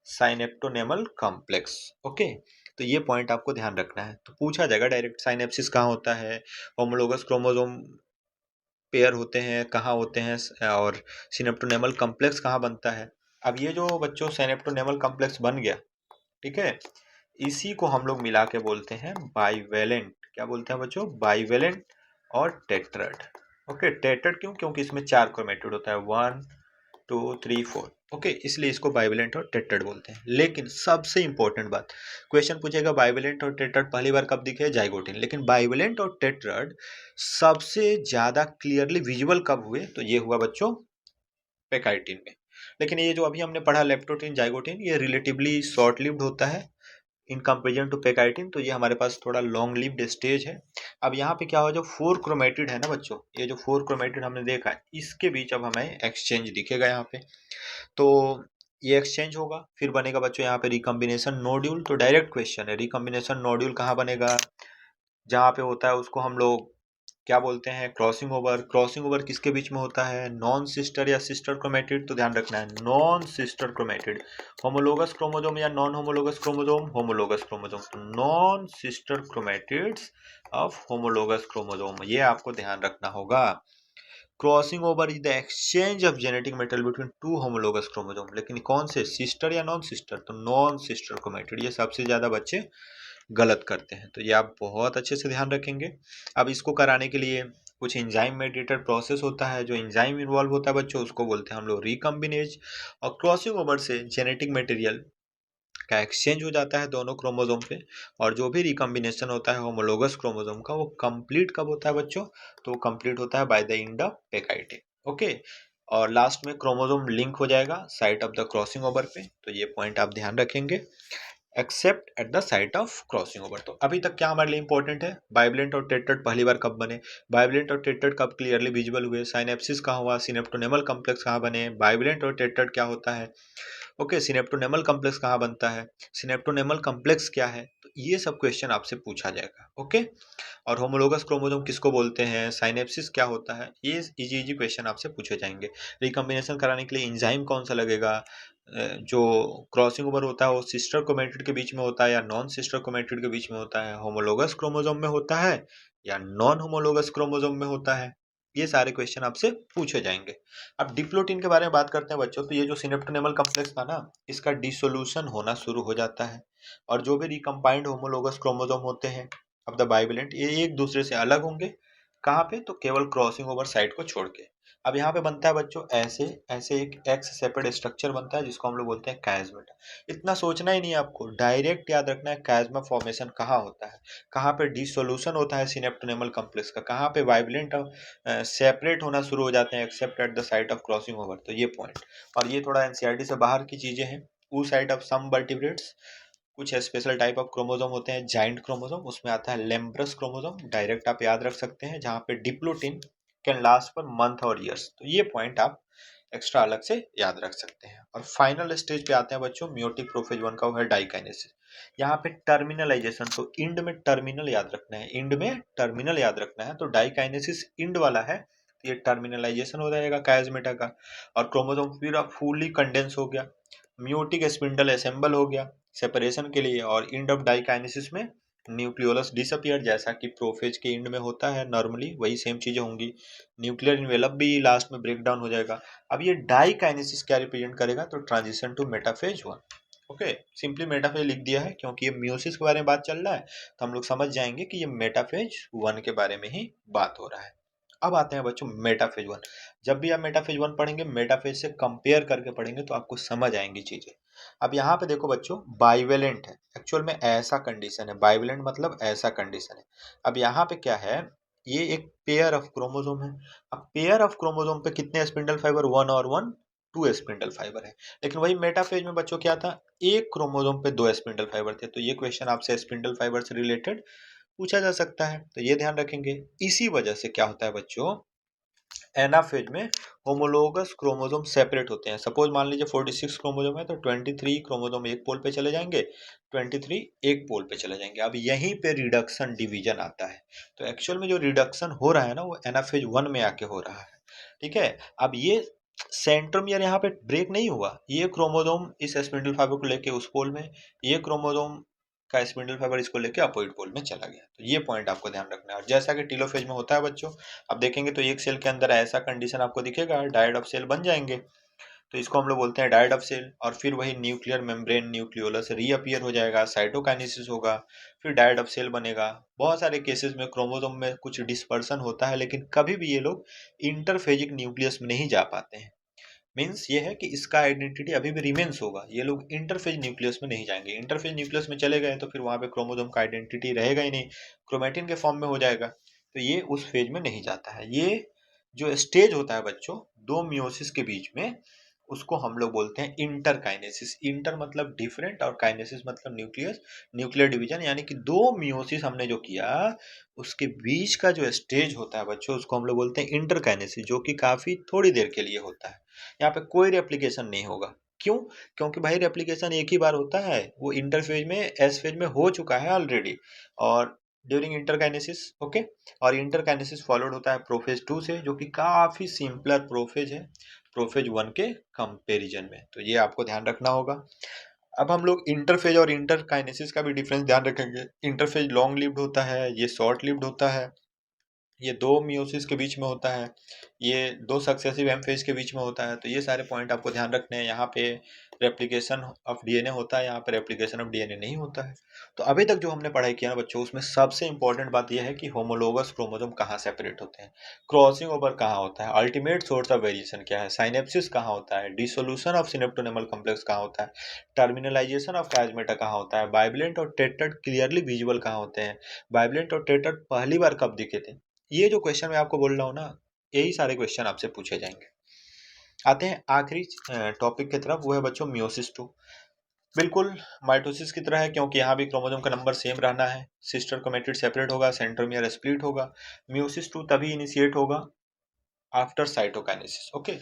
[SPEAKER 1] साइनेप्टोनेमल कॉम्प्लेक्स। ओके, तो ये पॉइंट आपको ध्यान रखना है। तो पूछा जाएगा डायरेक्ट, साइनेप्सिस कहाँ होता है, होमोलोगस क्रोमोसोम पेयर होते हैं कहाँ होते हैं, और सिनेप्टोनेमल कॉम्प्लेक्स कहाँ बनता है। अब ये जो बच्चों सिनेप्टोनेमल कॉम्प्लेक्स बन गया, ठीक है, इसी को हम लोग मिला के बोलते हैं बाइवेलेंट। क्या बोलते हैं बच्चों, बाइवेलेंट और टेट्राड। ओके, टेट्राड क्यों, क्योंकि इसमें 4 क्रोमेटिड होता है, 1 2 3 4। ओके, इसलिए इसको बाइवेलेंट और टेट्राड बोलते हैं। लेकिन सबसे इंपॉर्टेंट बात, क्वेश्चन पूछेगा बाइवेलेंट और टेट्राड पहली बार कब दिखे, जाइगोटिन। लेकिन बाइवेलेंट और टेट्राड सबसे ज्यादा क्लियरली विजुअल कब हुए, तो ये हुआ बच्चों पेकाइटिन में। लेकिन ये जो अभी हमने पढ़ा लेप्टोटिन, जाइगोटिन, ये रिलेटिवली शॉर्ट लिव्ड होता है इन कंपेरिजन टू पेकाइटिन। तो ये हमारे पास थोड़ा लॉन्ग लिव्ड स्टेज है। अब यहाँ पे क्या हुआ, जो 4 क्रोमेटिड है ना बच्चों, ये जो 4 क्रोमेटिड हमने देखा है, इसके बीच अब हमें एक्सचेंज दिखेगा यहाँ पे। तो ये एक्सचेंज होगा, फिर बनेगा बच्चों यहाँ पे रिकम्बिनेशन नोड्यूल। तो डायरेक्ट क्वेश्चन है, रिकम्बिनेशन नोड्यूल कहाँ बनेगा? जहाँ पे होता है उसको हम लोग क्या बोलते हैं? Crossing over. क्रॉसिंग ओवर किसके बीच में होता है? नॉन सिस्टर या सिस्टर क्रोमेटिड। तो ध्यान रखना है, non sister chromatid. Homologous chromosome या non homologous chromosome? Homologous chromosome. तो non sister chromatids of homologous chromosome, ये आपको ध्यान रखना होगा। Crossing over is the exchange of genetic material between two homologous chromosome. लेकिन कौन से? सिस्टर या नॉन सिस्टर? तो नॉन सिस्टर क्रोमेटिड। ये सबसे ज्यादा बच्चे गलत करते हैं, तो ये आप बहुत अच्छे से ध्यान रखेंगे। अब इसको कराने के लिए कुछ एंजाइम मेडिएटेड प्रोसेस होता है, जो एंजाइम इन्वॉल्व होता है बच्चों, उसको बोलते हैं हम लोग रिकम्बिनेज। और क्रॉसिंग ओवर से जेनेटिक मटेरियल का एक्सचेंज हो जाता है दोनों क्रोमोसोम पे, और जो भी रिकम्बिनेशन होता है होमोलोगस क्रोमोसोम का, वो कंप्लीट कब होता है बच्चों? तो वो कंप्लीट होता है by the end of pachytene. Okay, और लास्ट में क्रोमोसोम लिंक हो जाएगा site of the crossing over पे। तो ये पॉइंट आप ध्यान रखेंगे, except at the site of crossing over. तो अभी तक क्या हमारे लिए इंपॉर्टेंट है? बाइवलेंट और टेट्राड पहली बार कब बने, बाइवलेंट और टेट्राड कब क्लियरली विजिबल हुए, साइनेप्सिस कहाँ हुआ, सिनेप्टोनेमल कॉम्प्लेक्स कहाँ बने, बाइवलेंट और टेट्राड क्या होता है, ओके, सिनेप्टोनेमल कॉम्प्लेक्स कहाँ बनता है, सिनेप्टोनेमल कॉम्प्लेक्स क्या है। तो ये सब क्वेश्चन आपसे पूछा जाएगा। ओके, और होमोलोगस क्रोमोसोम किसको बोलते हैं, साइनेप्सिस क्या होता है, ये इजी इजी क्वेश्चन आपसे पूछे जाएंगे। रिकॉम्बिनेशन कराने के लिए एंजाइम कौन सा लगेगा, जो क्रॉसिंग ओवर होता है वो सिस्टर क्रोमेटिड के बीच में होता है या नॉन सिस्टर क्रोमेटिड के बीच में होता है, होमोलोगस क्रोमोसोम में होता है या नॉन होमोलोगस क्रोमोसोम में होता है, ये सारे क्वेश्चन आपसे पूछे जाएंगे। अब डिप्लोटिन के बारे में बात करते हैं बच्चों। तो ये जो सिनेप्टोनेमल कॉम्प्लेक्स था ना, इसका डिसोल्यूशन होना शुरू हो जाता है, और जो भी रिकम्बाइंड होमोलोगस क्रोमोसोम होते हैं अब द बाइवलेंट, ये एक दूसरे से अलग होंगे। कहाँ पे? तो केवल क्रॉसिंग ओवर साइट को छोड़ के। अब यहाँ पे बनता है बच्चों ऐसे ऐसे एक एक्स सेपरेट स्ट्रक्चर बनता है, जिसको हम लोग बोलते हैं कैज़मेटा। इतना सोचना ही नहीं है आपको, डायरेक्ट याद रखना है कैज़मा फॉर्मेशन कहाँ होता है, कहाँ पे डिसोल्यूशन होता है सिनेप्टोनेमल कॉम्प्लेक्स का, कहाँ पे वाइब्रेंट सेपरेट होना शुरू हो जाते हैं accept at the site of crossing over. तो ये पॉइंट, और ये थोड़ा एनसीईआरटी से बाहर की चीजें हैं। वो साइट ऑफ सम वर्टिब्रेट्स, कुछ स्पेशल टाइप ऑफ क्रोमोसोम होते हैं जाइंट क्रोमोसोम, उसमें आता है लेम्ब्रस क्रोमोसोम, डायरेक्ट आप याद रख सकते हैं, जहाँ पे diplotene can last for month और ईयर्स। तो ये पॉइंट आप एक्स्ट्रा अलग से याद रख सकते हैं। और फाइनल स्टेज पे आते हैं बच्चों मियोटिक प्रोफेज 1 का, वो है डाइकाइनेसिस। यहाँ पे टर्मिनलाइजेशन, तो इंड में टर्मिनल याद रखना है, इंड में टर्मिनल याद रखना है। तो डाइकाइनेसिस इंड वाला है, तो ये टर्मिनलाइजेशन हो जाएगा कायस्मेटा का, और क्रोमोसोम पूरा फुली कंडेंस हो गया, म्यूटिक स्पिंडल असेंबल हो गया सेपरेशन के लिए, और इंड ऑफ डाइकाइनेसिस में न्यूक्लियोलस डिसअपियर, जैसा कि प्रोफेज के इंड में होता है नॉर्मली, वही सेम चीजें होंगी। न्यूक्लियर इन्वेलप भी लास्ट में ब्रेक डाउन हो जाएगा। अब ये डाइकाइनेसिस क्या रिप्रेजेंट करेगा? तो transition to metaphase 1। Okay, simply metaphase लिख दिया है क्योंकि ये म्यूसिस के बारे में बात चल रहा है, तो हम लोग समझ जाएंगे कि ये मेटाफेज 1 के बारे में ही बात हो रहा है। अब आते हैं बच्चों मेटाफेज 1। जब भी आप मेटाफेज 1 पढ़ेंगे, मेटाफेज से कंपेयर करके पढ़ेंगे, तो आपको समझ आएंगी चीजें। अब यहाँ पे देखो बच्चों, बाइवेलेंट है, एक्चुअल में ऐसा कंडीशन है, बाइवेलेंट मतलब ऐसा कंडीशन है। अब यहाँ पे क्या है, ये एक पेयर ऑफ क्रोमोसोम है। अब पेयर ऑफ क्रोमोसोम पे कितने स्पिंडल फाइबर? 1 और 1 2 स्पिंडल फाइबर है। लेकिन वही मेटाफेज में बच्चों क्या था, एक क्रोमोसोम पे 2 स्पिंडल फाइबर थे। तो ये क्वेश्चन आपसे स्पिंडल फाइबर से रिलेटेड पूछा जा सकता है, तो ये ध्यान रखेंगे। इसी वजह से क्या होता है बच्चों, एनाफेज में होमोलोगस क्रोमोसोम सेपरेट होते हैं। सपोज मान लीजिए 46 क्रोमोसोम है, तो 23 क्रोमोसोम एक पोल पे चले जाएंगे, 23 एक पोल पे चले जाएंगे। अब यहीं पे रिडक्शन डिवीजन आता है। तो एक्चुअल में जो रिडक्शन हो रहा है ना, वो एनाफेज 1 में आके हो रहा है। ठीक है, अब ये सेंट्रोमियर यहाँ पे ब्रेक नहीं हुआ, ये क्रोमोसोम इस स्पिंडल फाइबर को लेके उस पोल में, ये क्रोमोसोम का स्पिंडल फाइबर इसको लेके अपोजिट पोल में चला गया। तो ये पॉइंट आपको ध्यान रखना है। और जैसा कि टीलोफेज में होता है बच्चों, अब देखेंगे तो एक सेल के अंदर ऐसा कंडीशन आपको दिखेगा, डायड ऑफ सेल बन जाएंगे, तो इसको हम लोग बोलते हैं डायड ऑफ सेल। और फिर वही न्यूक्लियर मेम्ब्रेन न्यूक्लियोलस रीअपियर हो जाएगा, साइटोकाइनेसिस होगा, फिर डायड ऑफ सेल बनेगा। बहुत सारे केसेस में क्रोमोसोम में कुछ डिस्पर्सन होता है, लेकिन कभी भी ये लोग इंटरफेजिक न्यूक्लियस में नहीं जा पाते हैं। मीन्स ये है कि इसका आइडेंटिटी अभी भी रिमेन्स होगा, ये लोग इंटरफेज न्यूक्लियस में नहीं जाएंगे। इंटरफेज न्यूक्लियस में चले गए तो फिर वहां पे क्रोमोसोम का आइडेंटिटी रहेगा ही नहीं, क्रोमेटिन के फॉर्म में हो जाएगा, तो ये उस फेज में नहीं जाता है। ये जो स्टेज होता है बच्चों दो मियोसिस के बीच में, उसको हम लोग बोलते हैं इंटरकाइनेसिस। इंटर मतलब डिफरेंट और काइनेसिस मतलब न्यूक्लियस, न्यूक्लियर डिवीजन, यानी कि दो मियोसिस हमने जो किया, उसके बीच का जो स्टेज होता है बच्चों, उसको हम लोग बोलते हैं इंटरकाइनेसिस, जो कि काफी थोड़ी देर के लिए होता है। यहाँ पे कोई रेप्लिकेशन नहीं होगा, क्यों? क्योंकि भाई रेप्लिकेशन एक ही बार होता है, वो इंटरफेज में एस फेज में हो चुका है ऑलरेडी, और ड्यूरिंग इंटरकाइनेसिस, ओके। और इंटरकाइनेसिस फॉलोड होता है प्रोफेज 2 से, जो कि काफी सिंपलर प्रोफेज है प्रोफेज 1 के कंपैरिजन में, तो ये आपको ध्यान रखना होगा। अब हम लोग इंटरफेज और इंटरकाइनेसिस का भी डिफरेंस ध्यान रखेंगे। इंटरफेज लॉन्ग लिव्ड होता है, ये शॉर्ट लिव्ड होता है, ये दो मियोसिस के बीच में होता है, ये दो सक्सेसिव एम फेज के बीच में होता है, तो ये सारे पॉइंट आपको ध्यान रखने हैं। यहाँ पे रेप्लिकेशन ऑफ डीएनए होता है, यहाँ पे रेप्लिकेशन ऑफ डीएनए नहीं होता है। तो अभी तक जो हमने पढ़ाई किया ना बच्चों, उसमें सबसे इंपॉर्टेंट बात यह है कि होमोलोगस क्रोमोसोम कहाँ सेपरेट होते हैं, क्रॉसिंग ओवर कहाँ होता है, अल्टीमेट सोर्स ऑफ वेरिएशन क्या है, साइनेप्सिस कहाँ होता है, डिसोल्यूशन ऑफ सिनेप्टोनेमल कॉम्प्लेक्स कहाँ होता है, टर्मिनलाइजेशन ऑफ प्लाज्मेटा कहाँ होता है, बाइवलेंट और टेट्राड क्लियरली विजुअल कहाँ होते हैं, बाइवलेंट और टेट्राड पहली बार कब दिखे थे। ये जो क्वेश्चन मैं आपको बोल रहा हूँ ना, यही सारे क्वेश्चन आपसे पूछे जाएंगे। आते हैं आखिरी टॉपिक की तरफ, वो है बच्चों मियोसिस 2। बिल्कुल माइटोसिस की तरह है, क्योंकि यहाँ भी क्रोमोसोम का नंबर सेम रहना है, सिस्टर क्रोमेटिड सेपरेट होगा, सेंट्रोमियर स्प्लिट होगा। मियोसिस 2 तभी इनिशिएट होगा आफ्टर साइटोकाइनेसिस, ओके,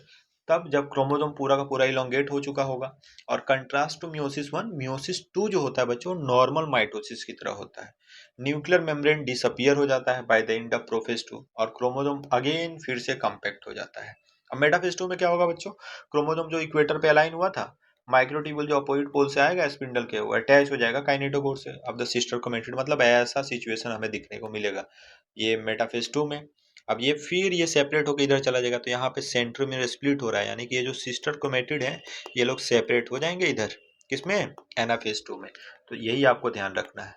[SPEAKER 1] तब जब क्रोमोसोम पूरा का पूरा इलोंगेट हो चुका होगा। और कंट्रास्ट टू मियोसिस 1, मियोसिस 2 जो होता है बच्चों, नॉर्मल माइटोसिस की तरह होता है। न्यूक्लियर मेम्ब्रेन डिसअपियर हो जाता है by the end of prophase 2, और क्रोमोसोम अगेन फिर से कॉम्पैक्ट हो जाता है। अब मेटाफेज 2 में क्या होगा बच्चों, क्रोमोसोम जो इक्वेटर पे अलाइन हुआ था, माइक्रोट्यूब्यूल जो अपोजिट पोल से आएगा स्पिंडल के, वो अटैच हो जाएगा काइनेटोकोर से। अब द सिस्टर क्रोमेटिड, मतलब ऐसा सिचुएशन हमें दिखने को मिलेगा ये मेटाफेज 2 में। अब ये फिर ये सेपरेट होकर इधर चला जाएगा, तो यहाँ पे सेंट्रोमियर स्प्लिट हो रहा है, यानी कि ये जो सिस्टर क्रोमेटिड है ये लोग सेपरेट हो जाएंगे इधर, किसमें, एनाफेज 2 में। तो यही आपको ध्यान रखना है,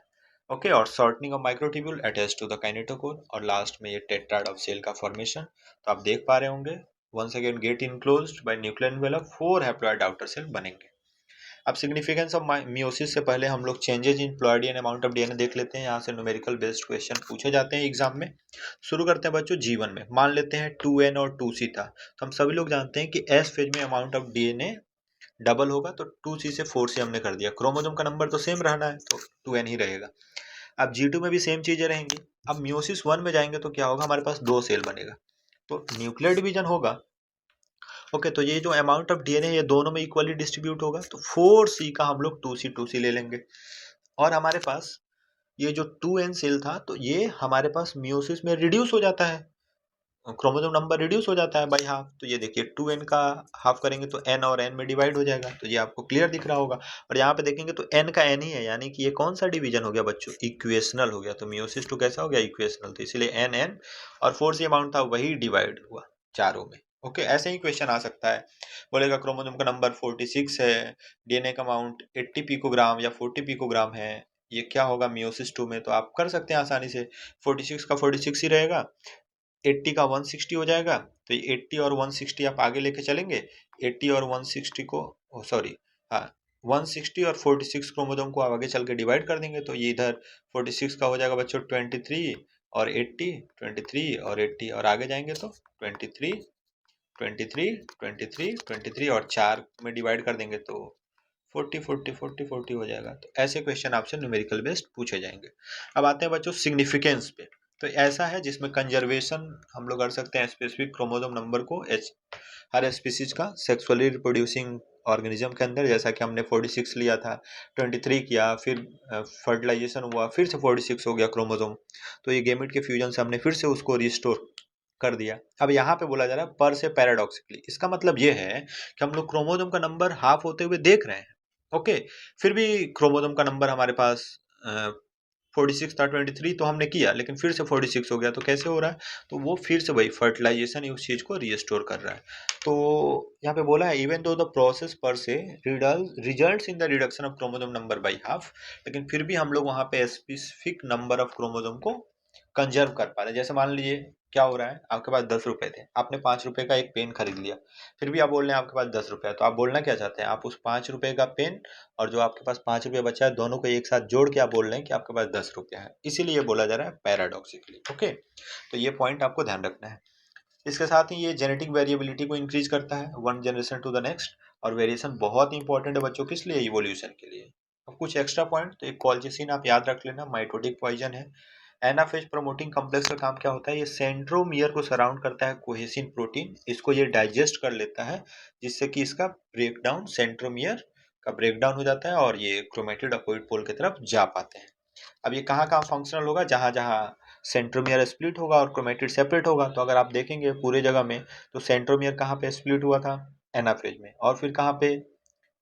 [SPEAKER 1] ओके। और shortening of microtubule attach to the kinetochore, और लास्ट में ये टेट्राड ऑफ सेल का फॉर्मेशन। तो आप देख पा रहे होंगे, once again get enclosed by nuclear envelope, 4 haploid outer cell बनेंगे। अब सिग्निफिकेंस ऑफ मियोसिस से पहले हम लोग changes in ploidy and amount of DNA देख लेते हैं। यहाँ से न्यूमेरिकल बेस्ड क्वेश्चन पूछे जाते हैं एग्जाम में। शुरू करते हैं बच्चों जीवन में। मान लेते हैं 2n और 2c था, तो हम सभी लोग जानते हैं कि एस फेज में अमाउंट ऑफ डीएनए डबल होगा, तो 2c से 4c हमने कर दिया। क्रोमोसोम का नंबर तो सेम रहना है, तो 2n ही रहेगा। अब G2 में भी सेम चीजें रहेंगी। अब मियोसिस 1 में जाएंगे तो क्या होगा, हमारे पास 2 सेल बनेगा, तो न्यूक्लियर डिवीजन होगा, ओके। तो ये जो अमाउंट ऑफ डीएनए ये दोनों में इक्वली डिस्ट्रीब्यूट होगा, तो 4c का हम लोग 2c ले लेंगे। और हमारे पास ये जो 2n सेल था, तो ये हमारे पास मियोसिस में रिड्यूस हो जाता है, क्रोमोसोम नंबर रिड्यूस हो जाता है बाई हाफ। तो ये देखिए 2n का हाफ करेंगे तो n और n में डिवाइड हो जाएगा, तो ये आपको क्लियर दिख रहा होगा। और यहाँ पे देखेंगे तो n का n ही है, यानी कि ये कौन सा डिवीजन हो गया बच्चों, इक्वेशनल हो गया। तो मियोसिस 2 कैसा हो गया, इक्वेशनल, तो इसीलिए n और 4c अमाउंट था वही डिवाइड हुआ चारों में, ओके। ऐसे ही क्वेश्चन आ सकता है, बोलेगा क्रोमोसोम का नंबर 46 है, डीएनए का अमाउंट 80 पिकोग्राम या 40 पिकोग्राम है, ये क्या होगा मियोसिस 2 में। तो आप कर सकते हैं आसानी से, 46 का 46 ही रहेगा, 80 का 160 हो जाएगा, तो ये 80 और 160 आप आगे लेके चलेंगे, 80 और 160 को, सॉरी, हाँ, 160 और 46 क्रोमोसोम को आप आगे चल के डिवाइड कर देंगे, तो ये इधर 46 का हो जाएगा बच्चों 23 और 80, 23 और 80, और आगे जाएंगे तो 23, 23, 23, 23 और 4 में डिवाइड कर देंगे तो 40, 40, 40, 40 हो जाएगा। तो ऐसे क्वेश्चन आपसे न्यूमेरिकल बेस्ड पूछे जाएंगे। अब आते हैं बच्चों सिग्निफिकेंस पे। तो ऐसा है जिसमें कंजर्वेशन हम लोग कर सकते हैं स्पेसिफिक क्रोमोसोम नंबर को हर स्पीसीज का सेक्सुअली रिप्रोड्यूसिंग ऑर्गेनिज्म के अंदर, जैसा कि हमने 46 लिया था, 23 किया, फिर फर्टिलाइजेशन हुआ, फिर से 46 हो गया क्रोमोसोम, तो ये गेमेट के फ्यूजन से हमने फिर से उसको रिस्टोर कर दिया। अब यहाँ पे बोला जा रहा है पर से पैराडॉक्सिकली, इसका मतलब ये है कि हम लोग क्रोमोसोम का नंबर हाफ होते हुए देख रहे हैं, ओके, फिर भी क्रोमोसोम का नंबर हमारे पास 46 था, 23 तो हमने किया, लेकिन फिर से 46 हो गया, तो कैसे हो रहा है, तो वो फिर से वही फर्टिलाइजेशन उस चीज को रिस्टोर कर रहा है। तो यहाँ पे बोला है इवन दो द प्रोसेस पर से results in the reduction of chromosome number by half, लेकिन फिर भी हम लोग वहाँ पे स्पेसिफिक नंबर ऑफ क्रोमोसोम को कंजर्व कर पा रहे हैं। जैसे मान लीजिए क्या हो रहा है, आपके पास 10 रुपए थे, आपने 5 रुपए का एक पेन खरीद लिया, फिर भी आप बोल रहे हैं आपके पास 10 रुपए है, तो आप बोलना क्या चाहते हैं, आप उस 5 रुपए का पेन और जो आपके पास 5 रुपए बचा है, दोनों को एक साथ जोड़ के आप बोल रहे हैं कि आपके पास 10 रुपया है, इसीलिए बोला जा रहा है पैराडॉक्सिकली, ओके। तो ये पॉइंट आपको ध्यान रखना है। इसके साथ ही ये जेनेटिक वेरिएबिलिटी को इंक्रीज करता है one generation to the next, और वेरिएशन बहुत इंपॉर्टेंट है बच्चों, किस लिए, इवोल्यूशन के लिए। अब कुछ एक्स्ट्रा पॉइंट, तो एक कॉलचिसिन आप याद रख लेना, माइटोटिक पॉइजन है, एनाफेज प्रोमोटिंग कॉम्प्लेक्स का काम क्या होता है, ये सेंट्रोमियर को सराउंड करता है कोहेसिन प्रोटीन, इसको ये डाइजेस्ट कर लेता है जिससे कि इसका ब्रेकडाउन, सेंट्रोमियर का ब्रेकडाउन हो जाता है और ये क्रोमेटिड अपोइड पोल की तरफ जा पाते हैं। अब ये कहाँ कहाँ फंक्शनल होगा, जहाँ जहाँ सेंट्रोमियर स्प्लिट होगा और क्रोमेटिड सेपरेट होगा। तो अगर आप देखेंगे पूरे जगह में, तो सेंट्रोमियर कहाँ पे स्प्लिट हुआ था, एनाफेज में, और फिर कहाँ पे,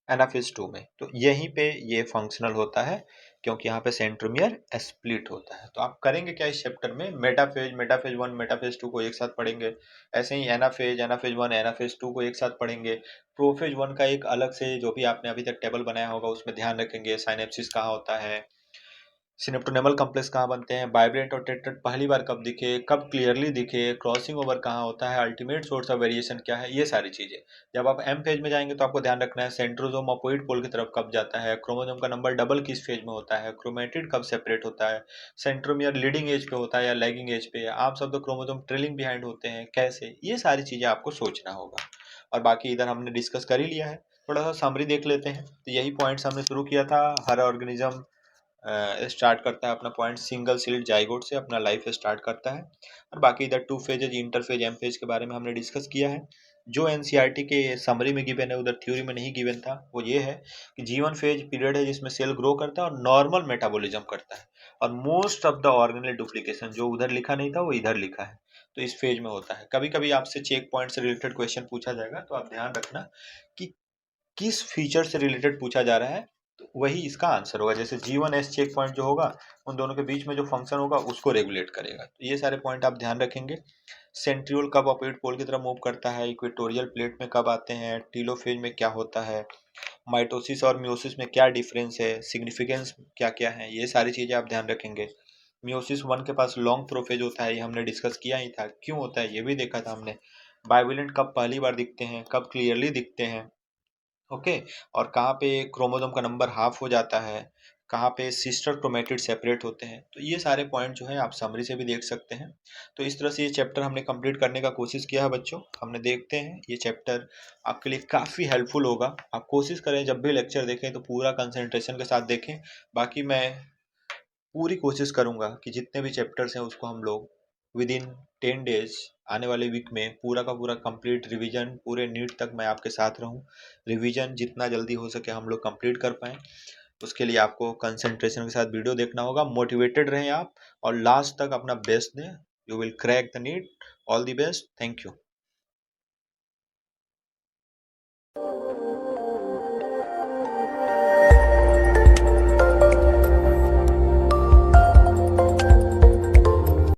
[SPEAKER 1] एनाफेज 2 में। तो यहीं पे ये फंक्शनल होता है क्योंकि यहाँ पे सेंट्रोमियर स्प्लिट होता है। तो आप करेंगे क्या इस चैप्टर में, मेटाफेज, मेटाफेज 1 मेटाफेज 2 को एक साथ पढ़ेंगे। ऐसे ही एनाफेज, एनाफेज 1 एनाफेज 2 को एक साथ पढ़ेंगे। प्रोफेज 1 का एक अलग से जो भी आपने अभी तक टेबल बनाया होगा उसमें ध्यान रखेंगे, साइनेप्सिस कहाँ होता है, सिनेप्टोनेमल कॉम्प्लेक्स कहाँ बनते हैं, बाइब्रेंट और टेट्रेट पहली बार कब दिखे, कब क्लियरली दिखे, क्रॉसिंग ओवर कहाँ होता है, अल्टीमेट सोर्स ऑफ वेरिएशन क्या है, ये सारी चीजें। जब आप एम फेज में जाएंगे तो आपको ध्यान रखना है सेंट्रोजोम अपोइड पोल की तरफ कब जाता है, क्रोमोजोम का नंबर डबल किस फेज में होता है, क्रोमेटिड कब सेपरेट होता है, सेंट्रोमियर लीडिंग एज पे होता है या लैगिंग एज पे, आप सब तो क्रोमोजोम ट्रेलिंग बिहाइंड होते हैं, कैसे, ये सारी चीजें आपको सोचना होगा। और बाकी इधर हमने डिस्कस कर ही लिया है। थोड़ा सा समरी देख लेते हैं। तो यही पॉइंट्स हमने शुरू किया था, हर ऑर्गेनिज्म स्टार्ट करता है अपना पॉइंट सिंगल सील्ड जाइगोट से अपना लाइफ स्टार्ट करता है। और बाकी इधर two phases, interphase, M phase के बारे में हमने डिस्कस किया है। जो एनसीईआरटी के समरी में गिवन है उधर थ्योरी में नहीं गिवन था, वो ये है कि जीवन फेज पीरियड है जिसमें सेल ग्रो करता है और नॉर्मल मेटाबॉलिज्म करता है, और most of the organelle duplication जो उधर लिखा नहीं था वो इधर लिखा है, तो इस फेज में होता है। कभी कभी आपसे चेक पॉइंट से रिलेटेड क्वेश्चन पूछा जाएगा, तो आप ध्यान रखना कि किस फीचर से रिलेटेड पूछा जा रहा है, तो वही इसका आंसर होगा। जैसे G1S चेक पॉइंट जो होगा, उन दोनों के बीच में जो फंक्शन होगा उसको रेगुलेट करेगा। तो ये सारे पॉइंट आप ध्यान रखेंगे। सेंट्रियोल कब अपोइड पोल की तरफ मूव करता है, इक्वेटोरियल प्लेट में कब आते हैं, टीलोफेज में क्या होता है, माइटोसिस और म्योसिस में क्या डिफरेंस है, सिग्निफिकेंस क्या क्या है, ये सारी चीजें आप ध्यान रखेंगे। म्योसिस 1 के पास लॉन्ग प्रोफेज होता है, ये हमने डिस्कस किया ही था, क्यों होता है ये भी देखा था हमने। बाइवेलेंट कब पहली बार दिखते हैं, कब क्लियरली दिखते हैं, ओके। और कहाँ पे क्रोमोसोम का नंबर हाफ हो जाता है, कहाँ पे सिस्टर क्रोमेटिड सेपरेट होते हैं, तो ये सारे पॉइंट जो है आप समरी से भी देख सकते हैं। तो इस तरह से ये चैप्टर हमने कंप्लीट करने का कोशिश किया है बच्चों। हमने देखते हैं ये चैप्टर आपके लिए काफ़ी हेल्पफुल होगा। आप कोशिश करें जब भी लेक्चर देखें तो पूरा कंसंट्रेशन के साथ देखें। बाकी मैं पूरी कोशिश करूंगा कि जितने भी चैप्टर्स हैं उसको हम लोग विद इन 10 डेज, आने वाले वीक में पूरा का पूरा कंप्लीट रिवीजन, पूरे नीट तक मैं आपके साथ रहूं। रिवीजन जितना जल्दी हो सके हम लोग कंप्लीट कर पाएँ, उसके लिए आपको कंसंट्रेशन के साथ वीडियो देखना होगा, मोटिवेटेड रहें आप और लास्ट तक अपना बेस्ट दें। You will crack the NEET. All the best, thank you.